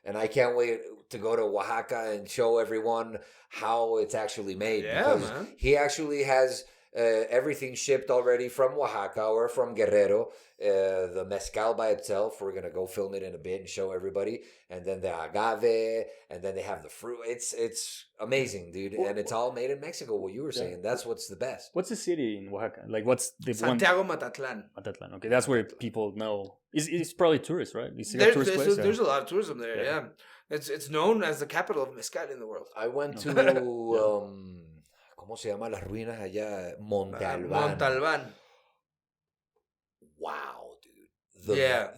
and I can't wait to go to Oaxaca and show everyone how it's actually made. Yeah, man. He actually has everything shipped already from Oaxaca or from Guerrero. The mezcal by itself, we're gonna go film it in a bit and show everybody, and then the agave, and then they have the fruit. It's amazing, dude, and it's all made in Mexico. What you were saying, that's what's the best. What's the city in Oaxaca? Like, what's the Santiago Matatlan? Matatlan. Okay, that's where people know. It's probably tourist, right? There's a lot of tourism there. Yeah. It's known as the capital of mezcal in the world. I went to ¿cómo se llama las ruinas allá? Montalbán. Wow, dude.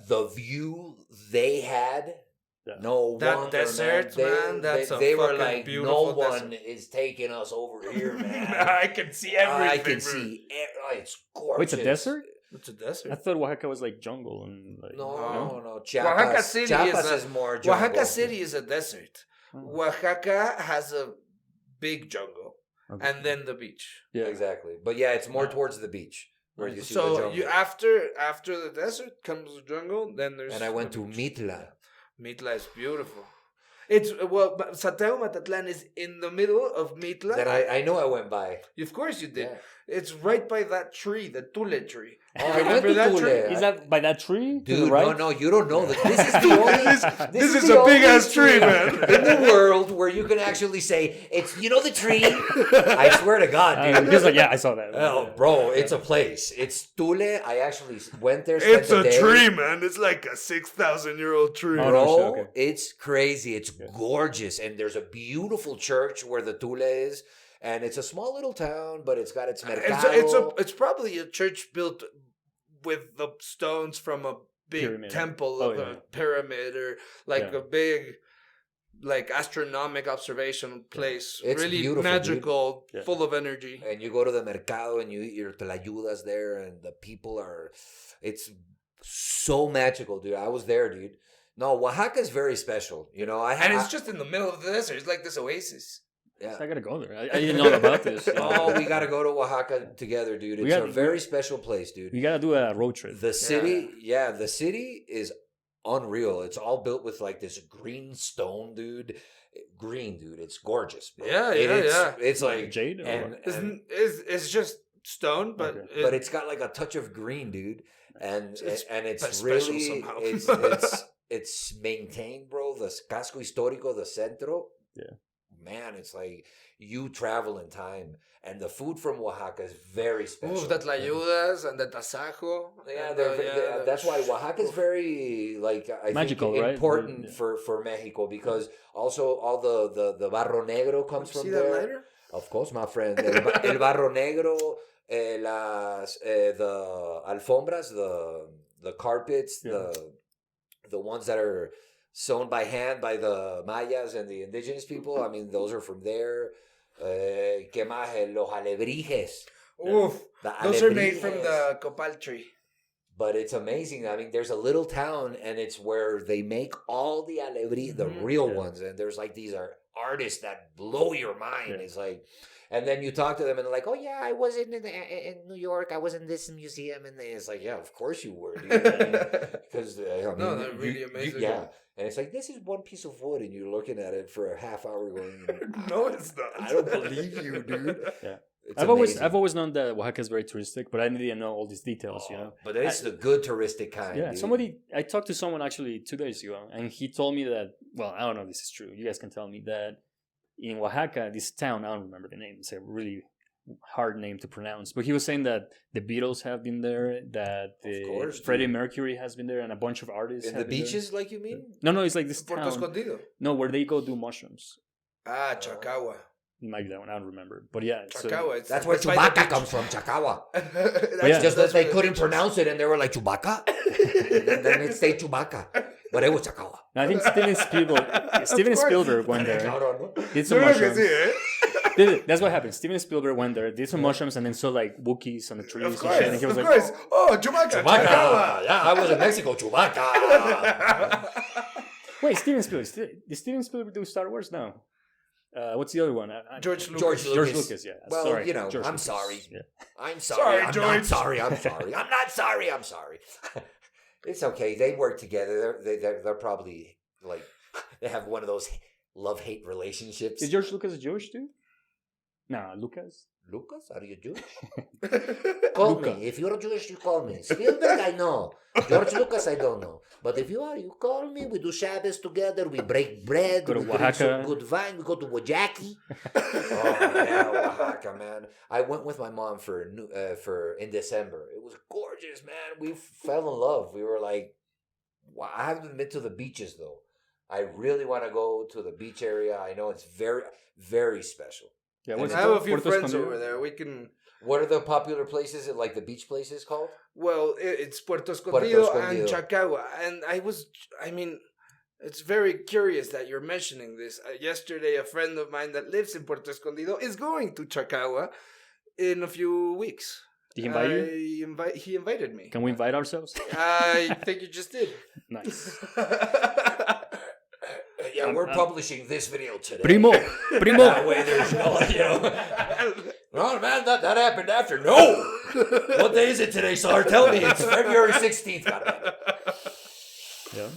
The view they had. Yeah. No that wonder, desert, man. They were like, no one is taking us over here, man. I can see everything. I can see. It's gorgeous. Wait, it's a desert? It's a desert. I thought Oaxaca was like jungle and like. No. Chiapas is more jungle. Oaxaca City is a desert. Oaxaca has a big jungle, and then the beach. Yeah, exactly. But it's more towards the beach. Where you see the jungle. After the desert comes the jungle, then there's. And I went to Mitla. Mitla is beautiful. Santiago Matatlan is in the middle of Mitla. That I know I went by. Of course you did. Yeah. It's right by that tree, the tule tree. Oh, I remember that tree? Is that by that tree? Dude, right? No, you don't know that. This is the only. This is a big ass tree, man. In the world where you can actually say it's the tree. I swear to God, dude. He was like, I saw that. Oh, bro, it's a place. It's Tule. I actually went there. It's a tree, man. It's like a 6,000-year-old tree. Bro, it's crazy. It's gorgeous, and there's a beautiful church where the Tule is. And it's a small little town, but it's got its mercado. It's probably a church built with the stones from a big Pyramid. temple of a pyramid or like a big astronomic observation place. It's really beautiful, magical, dude. full of energy. And you go to the mercado and you eat your tlayudas there, and the people it's so magical, dude. I was there, dude. No, Oaxaca's very special, And it's just in the middle of the desert. It's like this oasis. Yeah. So I gotta go there. I didn't know about this. Oh, we gotta go to Oaxaca together, dude. It's a very special place, dude. We gotta do a road trip. The city, the city is unreal. It's all built with like this green stone, dude. Green, dude. It's gorgeous, bro. It's like jade, and it's just stone, but but it's got like a touch of green, dude. And it's really somehow. it's maintained, bro. The casco histórico, the centro. Yeah. Man, it's like you travel in time. And the food from Oaxaca is very special. The tlayudas and the tasajo. Yeah, that's why Oaxaca is very magical, think right? important for Mexico, because also all the barro negro comes from there. See that later? Of course, my friend. El barro negro, the alfombras, the carpets, the ones that are sewn by hand by the Mayas and the indigenous people. I mean, those are from there. ¿Qué más? Los alebrijes. Oof. Those are made from the copal tree. But it's amazing. I mean, there's a little town, and it's where they make all the alebrijes, the real ones. And there's like these are artists that blow your mind. Yeah. It's like, and then you talk to them, and they're like, "Oh yeah, I was in New York. I was in this museum." And it's like, "Yeah, of course you were." Because no, they're really amazing. Yeah. And it's like, this is one piece of wood, and you're looking at it for a half hour going, no, it's not. I don't believe you, dude. Yeah. I've always known that Oaxaca is very touristic, but I didn't know all these details, But it's the good touristic kind. Yeah, dude. I talked to someone actually 2 days ago, and he told me that, well, I don't know if this is true. You guys can tell me that in Oaxaca, this town, I don't remember the name. It's a really hard name to pronounce, but he was saying that the Beatles have been there, that Freddie Mercury has been there, and a bunch of artists. In the beaches, like you mean? No, it's like this Puerto town. Escondido. No, where they go do mushrooms. Chacagua. It might be that one. I don't remember, but yeah, Chacagua. That's where Chewbacca comes from, Chacagua. That's just that they couldn't pronounce it, and they were like Chewbacca. Then it stayed Chewbacca, but it was Chacagua. I think Steven Spielberg went there. Did some mushrooms. That's what happened. Steven Spielberg went there, did some mushrooms, and then saw like Wookiees on the trees and shit. And he was like, "Oh, Chewbacca! Yeah, I was in Mexico, Chewbacca." Wait, Steven Spielberg. Did Steven Spielberg do Star Wars? No. What's the other one? George Lucas. Yeah. Well, sorry, George I'm Lucas. Sorry. Yeah. I'm sorry. I'm George. not sorry. I'm sorry. I'm not sorry. I'm sorry. It's okay. They work together. They're probably like they have one of those love-hate relationships. Is George Lucas Jewish too? No, Lucas. Lucas? Are you Jewish? Call me. If you're Jewish, you call me. Spielberg, I know. George Lucas, I don't know. But if you are, you call me. We do Shabbos together. We break bread. Go to we Oaxaca. drink some good wine. We go to Wajaki. Oh, yeah, Oaxaca, man. I went with my mom for in December. It was gorgeous, man. We fell in love. We were like, wow. I haven't been to the beaches, though. I really want to go to the beach area. I know it's very, very special. Yeah, I have a few friends over there. We can. What are the popular places, like the beach places, called? Well, it's Puerto Escondido and Chacagua. And it's very curious that you're mentioning this. Yesterday, a friend of mine that lives in Puerto Escondido is going to Chacagua in a few weeks. Did he invite you? He invited me. Can we invite ourselves? I think you just did. Nice. Yeah, we're publishing this video today. Primo. That way there's no, Oh, man, that happened after. No! What day is it today, Sar? Tell me. It's February 16th. Yeah.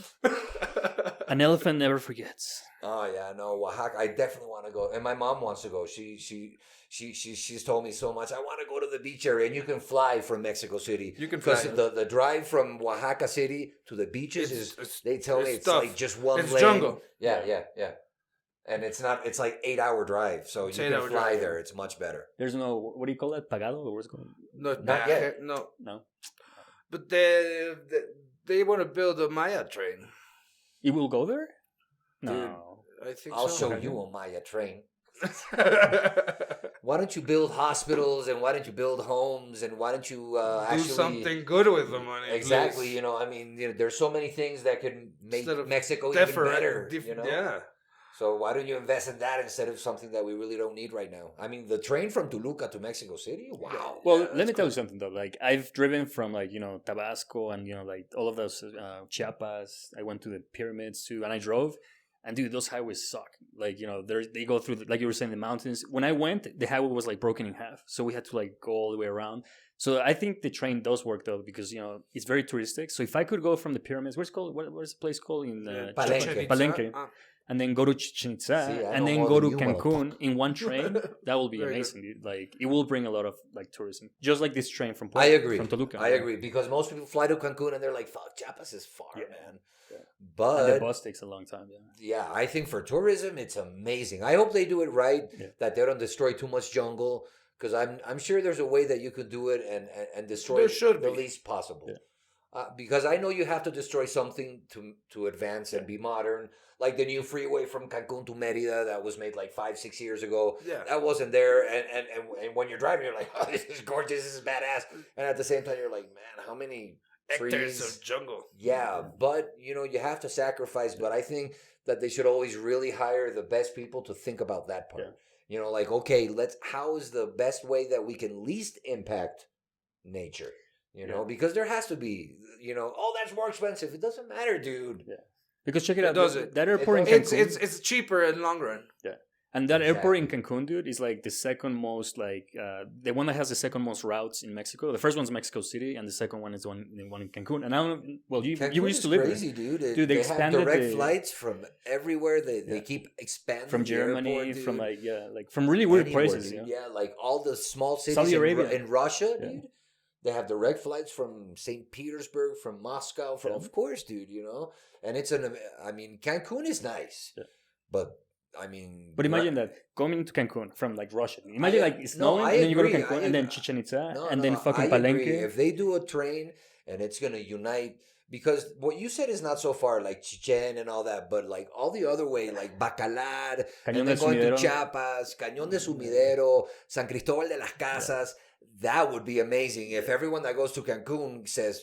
An elephant never forgets. Oh, yeah, no, Oaxaca. I definitely want to go. And my mom wants to go. She's told me so much. I want to go to the beach area. And you can fly from Mexico City. You can fly. The drive from Oaxaca City to the beaches they tell me it's like just one lane. It's jungle. Yeah. And it's not, it's like 8-hour drive. So you can fly there. It's much better. There's no, what do you call that? Pagado? Or what's it called? No, not yet. No. But they want to build a Maya train. You will go there? No. Dude, I think I'll so. show you a Maya train. Why don't you build hospitals and why don't you build homes and why don't you do something good with the money? Exactly. Please. You know, I mean, there's so many things that could make Mexico even better. You know? Yeah. So why don't you invest in that instead of something that we really don't need right now? I mean, the train from Toluca to Mexico City. Wow. Well, let me tell you something though. Like I've driven from like Tabasco and like all of those Chiapas. I went to the pyramids too, and I drove. And dude, those highways suck. Like they go through like you were saying, the mountains. When I went, the highway was like broken in half, so we had to like go all the way around. So I think the train does work though because it's very touristic. So if I could go from the pyramids, what's the place called in Palenque, and then go to Chichen Itza, and then go to Cancun in one train, that will be amazing, dude. Like it will bring a lot of like tourism, just like this train from from Toluca. I agree because most people fly to Cancun and they're like, "Fuck, Chiapas is far, man." Yeah. But and the bus takes a long time. Yeah, I think for tourism, it's amazing. I hope they do it right. Yeah. That they don't destroy too much jungle, because I'm sure there's a way that you could do it and destroy the least possible. Yeah. Because I know you have to destroy something to advance and be modern. Like the new freeway from Cancun to Merida that was made like 5-6 years ago. Yeah. That wasn't there. And when you're driving, you're like, oh, this is gorgeous. This is badass. And at the same time, you're like, man, how many hectares of jungle. Yeah, but you have to sacrifice. But I think that they should always really hire the best people to think about that part. Yeah. Like, okay, how is the best way that we can least impact nature? Because there has to be, that's more expensive. It doesn't matter, dude. Yeah. Because check it out. That airport in Cancun. It's cheaper in the long run. Yeah. And that airport in Cancun, dude, is like the second most, like, the one that has the second most routes in Mexico. The first one's Mexico City, and the second one is the one in Cancun. And I don't know, well, you used to live crazy, there. Dude. They expanded have direct flights from everywhere. They keep expanding. From Germany, airport, from from really weird places. Dude. Yeah, like all the small cities Saudi Arabia. In Russia, dude. They have direct flights from St. Petersburg, from Moscow, of course, dude, And it's Cancun is nice. Yeah. But imagine that coming to Cancun from like Russia. Imagine it's snowing, and then you go to Cancun, and then Chichen Itza, and then fucking Palenque. If they do a train and it's gonna unite, because what you said is not so far, like Chichen and all that, but like all the other way, like Bacalar, and then going to Chiapas, Cañón de Sumidero, San Cristóbal de las Casas. That would be amazing if everyone that goes to Cancun says,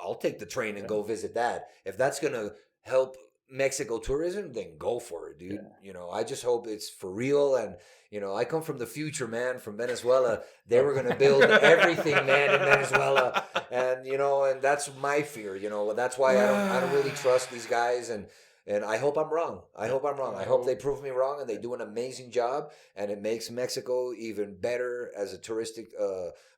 I'll take the train and go visit that. If that's going to help Mexico tourism, then go for it, dude. Yeah. I just hope it's for real. And, I come from the future, man, from Venezuela. They were going to build everything, man, in Venezuela. And, and that's my fear, That's why I don't really trust these guys. And I hope I'm wrong. I hope they prove me wrong and they do an amazing job and it makes Mexico even better as a touristic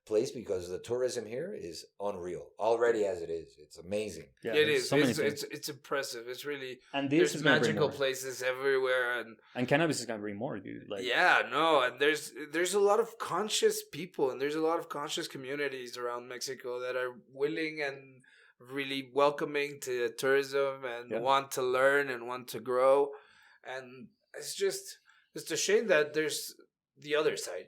place because the tourism here is unreal already as it is. It's amazing. Yeah, it is. It's impressive. It's really there's magical places everywhere and cannabis is gonna bring more, dude. And there's a lot of conscious people and there's a lot of conscious communities around Mexico that are willing and really welcoming to tourism and want to learn and want to grow. And it's a shame that there's the other side,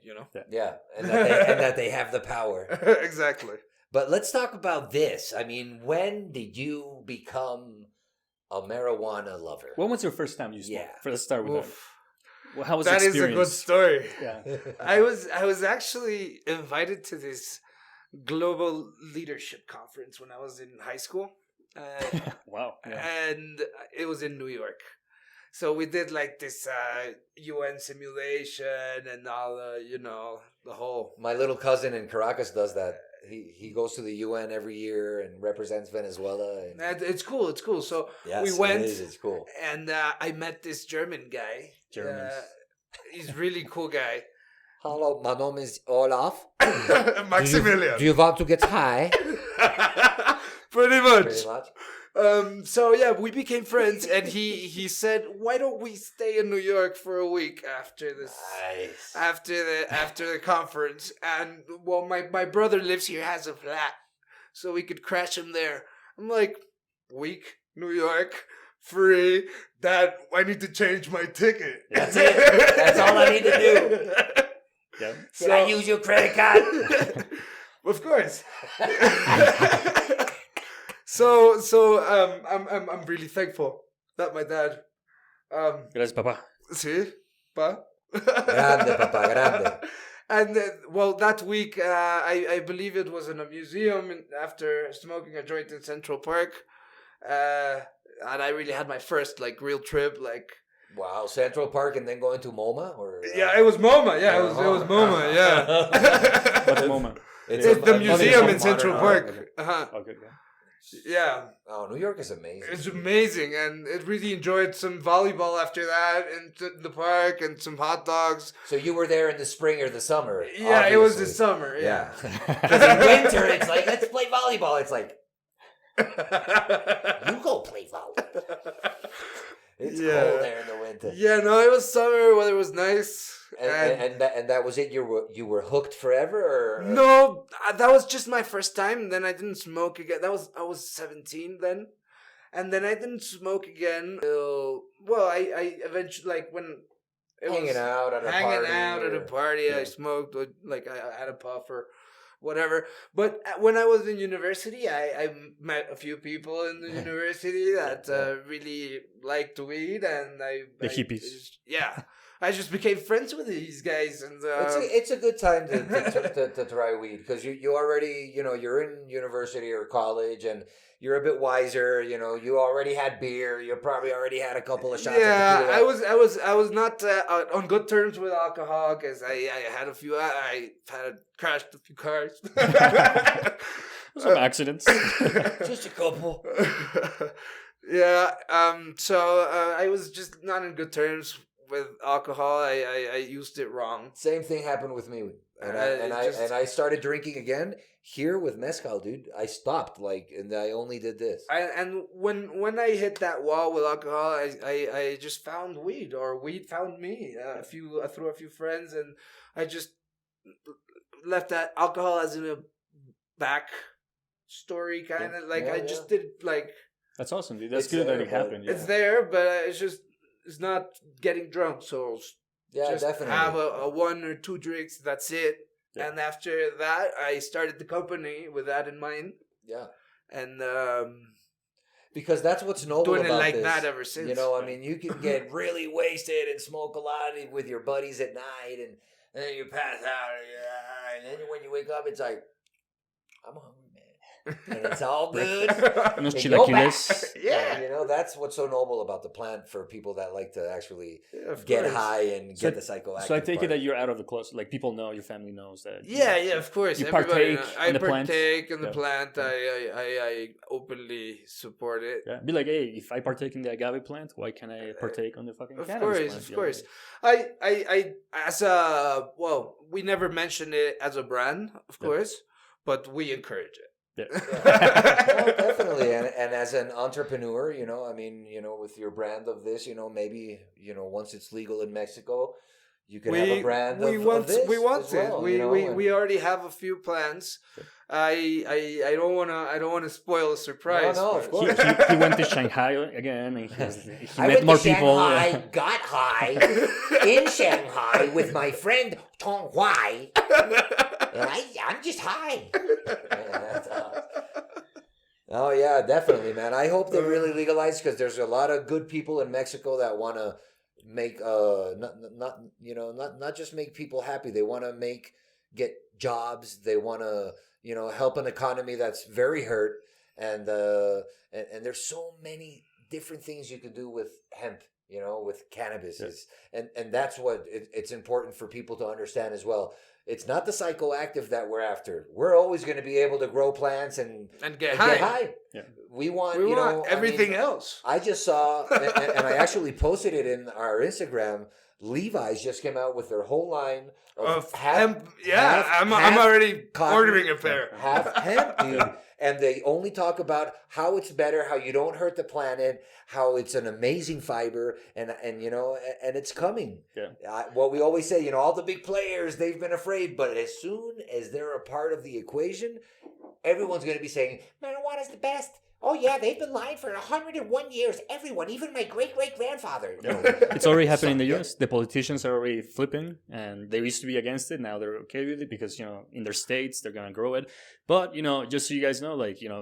Yeah, and that they have the power. Exactly. But let's talk about this. When did you become a marijuana lover? When was your first time you smoked? Yeah. Let's start with that. Well, how was that? That is a good story. Yeah. I was actually invited to this global leadership conference when I was in high school. Wow. Yeah. And it was in New York. So we did like this UN simulation and all the whole... My little cousin in Caracas does that. He goes to the UN every year and represents Venezuela. And it's cool. So we went. It's cool. And I met this German guy. He's a really cool guy. Hello, my name is Olaf. Maximilian. Do you want to get high? Pretty much. We became friends, and he said, "Why don't we stay in New York for a week after this? Nice. After the conference, and my brother lives here, has a flat, so we could crash him there." I'm like, "Week, New York." Free. Dad, I need to change my ticket. That's it. That's all I need to do. Yeah. Can I use your credit card? Of course. So I'm really thankful that my dad. Gracias, papá. Sí, pa. Grande, papa, grande. And well, that week, I believe it was in a museum after smoking a joint in Central Park. And I really had my first like real trip, like. Wow, Central Park and then going to MoMA? Or Yeah, it was MoMA. Yeah, it was MoMA. Yeah. What's MoMA? It's the museum in Central Park. Okay. Okay. Yeah. Oh, New York is amazing. It's amazing, and it really enjoyed some volleyball after that, and the park, and some hot dogs. So you were there in the spring or the summer? Yeah, obviously. it was the summer. Yeah. Because in winter, it's like, let's play volleyball. It's like, you go play volleyball. It's cold there in the winter. Yeah, no, it was summer. Weather was nice. And that was it. You were hooked forever, or no? That was just my first time. Then I didn't smoke again. I was 17 then, and then I didn't smoke again. Well, I eventually, like, when it hanging was out at a party. Yeah. I smoked, like I had a puff or whatever. But when I was in university, I met a few people in the university that really liked weed, and the hippies. I just became friends with these guys, and it's a good time to try weed, because you already, you're in university or college, and you're a bit wiser. You already had beer. You probably already had a couple of shots. Yeah, I was not on good terms with alcohol, because I had a few. I had crashed a few cars. Some accidents. Just a couple. Yeah. So I was just not in good terms with alcohol. I used it wrong. Same thing happened with me, and I started drinking again here with mezcal, dude. I stopped, and I only did this. And when I hit that wall with alcohol, I just found weed, or weed found me. Through a few friends, and I just left that alcohol as in a back story, kind of just did like. That's awesome, dude. That's good that it happened. Yeah. It's there, but it's not getting drunk, so just definitely have a 1 or 2 drinks. That's it. Yeah. And after that, I started the company with that in mind. Yeah, and because that's what's noble doing about it like this. that ever since. I mean, you can get really wasted and smoke a lot with your buddies at night, and then you pass out, and then when you wake up, it's like, I'm hungry, man. And it's all good. Unos chilaquiles. Yeah. That's what's so noble about the plant for people that like to actually get high and get the psychoactive. So I take it that you're out of the closet. Like, people know, your family knows that. Yeah, of course. You partake in the plant. I partake in the plant. I openly support it. Yeah. Be like, hey, if I partake in the agave plant, why can't I partake on the fucking cannabis plant? Of course. We never mentioned it as a brand, of course, but we encourage it. Yeah. Well, definitely, and as an entrepreneur, with your brand of this, maybe once it's legal in Mexico, you can have a brand of this. We want as well, it. We already have a few plans. I don't wanna spoil the surprise. No, of course. He went to Shanghai again, and he met more people. I got high in Shanghai with my friend Tong Huai. I'm just high. Oh yeah, definitely, man. I hope they really legalize, because there's a lot of good people in Mexico that want to make not just make people happy. They want to get jobs. They want to help an economy that's very hurt, and there's so many different things you could do with hemp. With cannabis, and that's what it's important for people to understand as well. It's not the psychoactive that we're after. We're always going to be able to grow plants and get high. Yeah. We want everything else. I just saw, and I actually posted it in our Instagram. Levi's just came out with their whole line of hemp. I'm already ordering a pair. Half hemp, dude. And they only talk about how it's better, how you don't hurt the planet, how it's an amazing fiber, and it's coming. Yeah. What we always say, all the big players, they've been afraid, but as soon as they're a part of the equation, everyone's going to be saying, marijuana's the best. Oh yeah, they've been lying for 101 years. Everyone, even my great-great-grandfather. It's already happening in the U.S. The politicians are already flipping, and they used to be against it. Now they're okay with it because, in their states, they're going to grow it. But, just so you guys know,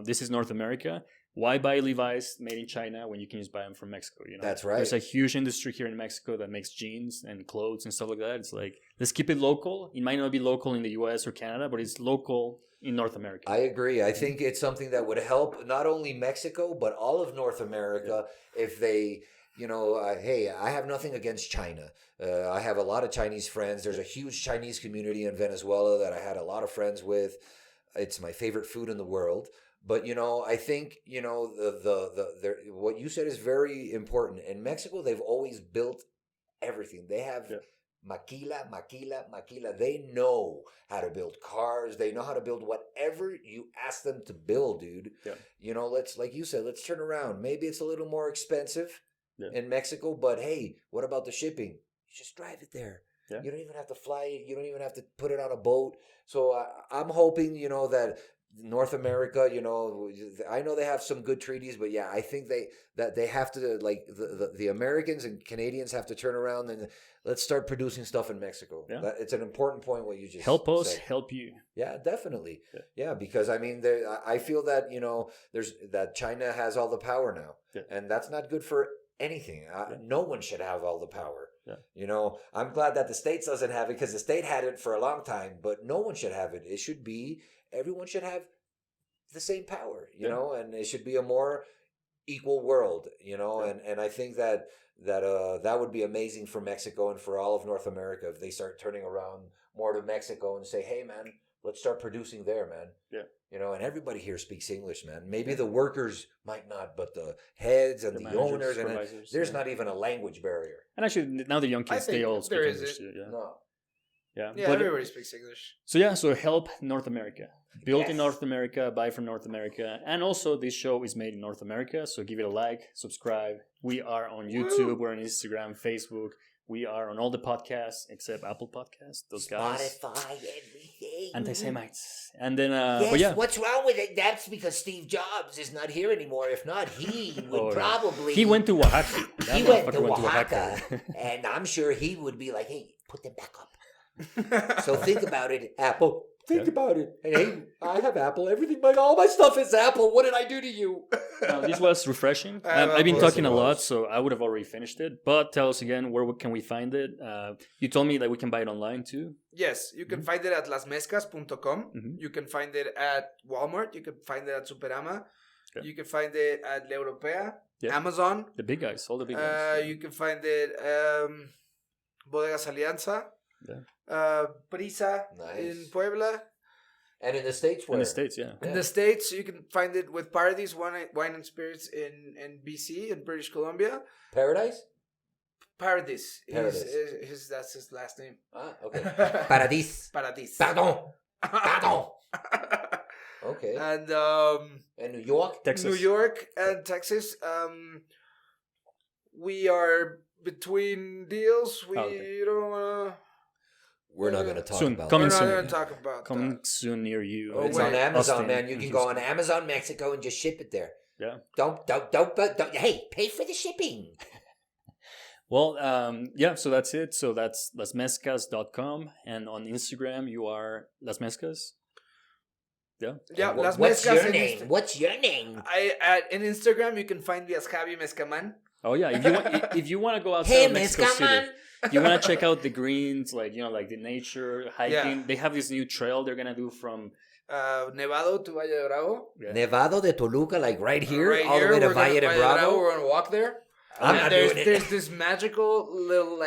this is North America. why buy Levi's made in China when you can just buy them from Mexico? You know, That's right. There's a huge industry here in Mexico that makes jeans and clothes and stuff like that. It's like, let's keep it local. It might not be local in the US or Canada, but it's local in North America. I agree. I think it's something that would help not only Mexico, but all of North America if they, hey, I have nothing against China. I have a lot of Chinese friends. There's a huge Chinese community in Venezuela that I had a lot of friends with. It's my favorite food in the world. But, I think, what you said is very important. In Mexico, they've always built everything. They have maquila. They know how to build cars. They know how to build whatever you ask them to build, dude. Yeah. Let's, like you said, let's turn around. Maybe it's a little more expensive in Mexico, but hey, what about the shipping? You just drive it there. Yeah. You don't even have to fly it. You don't even have to put it on a boat. So I'm hoping, that North America, I know they have some good treaties, but I think they have to, like, the Americans and Canadians have to turn around and let's start producing stuff in Mexico. Yeah. It's an important point what you just help us, said. Help you. Yeah, definitely. Yeah, because I mean, I feel that that China has all the power now, and that's not good for anything. No one should have all the power. Yeah. I'm glad that the States doesn't have it because the state had it for a long time, but no one should have it. It should be. Everyone should have the same power, and it should be a more equal world, and I think that would be amazing for Mexico and for all of North America if they start turning around more to Mexico and say, hey, man, let's start producing there, man. Yeah. And everybody here speaks English, man. Maybe the workers might not, but the heads and the owners, and there's not even a language barrier. And actually, now the young kids, they all speak English. No. Yeah, everybody speaks English. So help North America. Build in North America, buy from North America. And also, this show is made in North America, so give it a like, subscribe. We are on YouTube, we're on Instagram, Facebook. We are on all the podcasts except Apple Podcasts. Those guys. Spotify, everything. Anti-Semites. And then, what's wrong with it? That's because Steve Jobs is not here anymore. If not, he would probably... He went to Oaxaca. He went to Oaxaca. And I'm sure he would be like, hey, put them back up. So think about it, Apple. Think about it. Hey, I have Apple. All my stuff is Apple. What did I do to you? This was refreshing. I've been talking a lot, so I would have already finished it. But tell us again, where can we find it? You told me that we can buy it online too. Yes, you can find it at lasmezcas.com. You can find it at Walmart. You can find it at Superama. You can find it at La Europea, Amazon. The big guys, all the big guys. You can find it Bodegas Alianza. Prisa in Puebla. And in the States, where? In the States, In the States, you can find it with Paradise Wine and Spirits in BC, in British Columbia. Paradise? Paradise. That's his last name. Okay. Paradis. Pardon. Okay. And New York? Texas. New York and Texas. We are between deals. We don't want to... We're not going to talk about that. We're not going to talk about Coming that. soon near you. It's on Amazon, man. You can go on Amazon Mexico and just ship it there. Yeah. Don't. Hey, pay for the shipping. Well, so that's it. So that's lasmezcas.com. And on Instagram, you are Las Mezcas. Yeah. Yeah, Las Mezcas. What's your name? In Instagram, you can find me as Javier Mezcaman. Oh, yeah. If you want to go outside of Mexico City, you want to check out the greens, like the nature, hiking. Yeah. They have this new trail they're going to do from... Nevado to Valle de Bravo. Yeah. Nevado de Toluca, like right here, all the way to Valle de Bravo. We're going to walk there. There's this magical little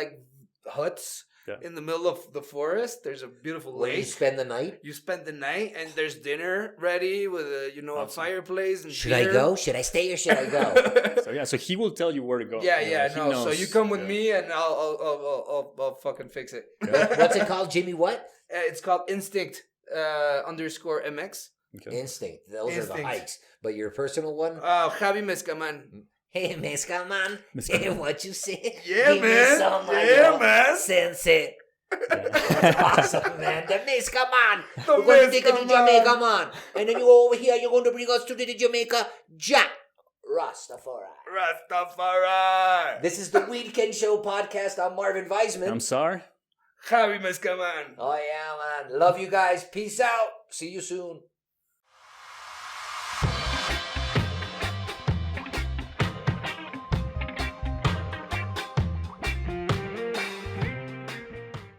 huts in the middle of the forest. There's a beautiful lake. Where you spend the night? You spend the night, and there's dinner ready with a fireplace and Should I go? Should I stay or should I go? So he will tell you where to go. So you come with me, and I'll fucking fix it. What's it called, Jimmy? What? It's called Instinct _MX. Okay. Instinct. Those are the hikes. But your personal one? Javi Mezcaman. Hey, Mezcaman. Hey, what you say? Yeah, Give man. Me some, Man. Sensei. That's awesome, man. The Mezcaman. We're going to take it to Jamaica, man. And then you over here, you're going to bring us to the Jamaica Jack Rastafari. This is the Weedkend Show podcast. I'm Marvin Weisman. I'm sorry. Javi Mezcaman. Oh, yeah, man. Love you guys. Peace out. See you soon.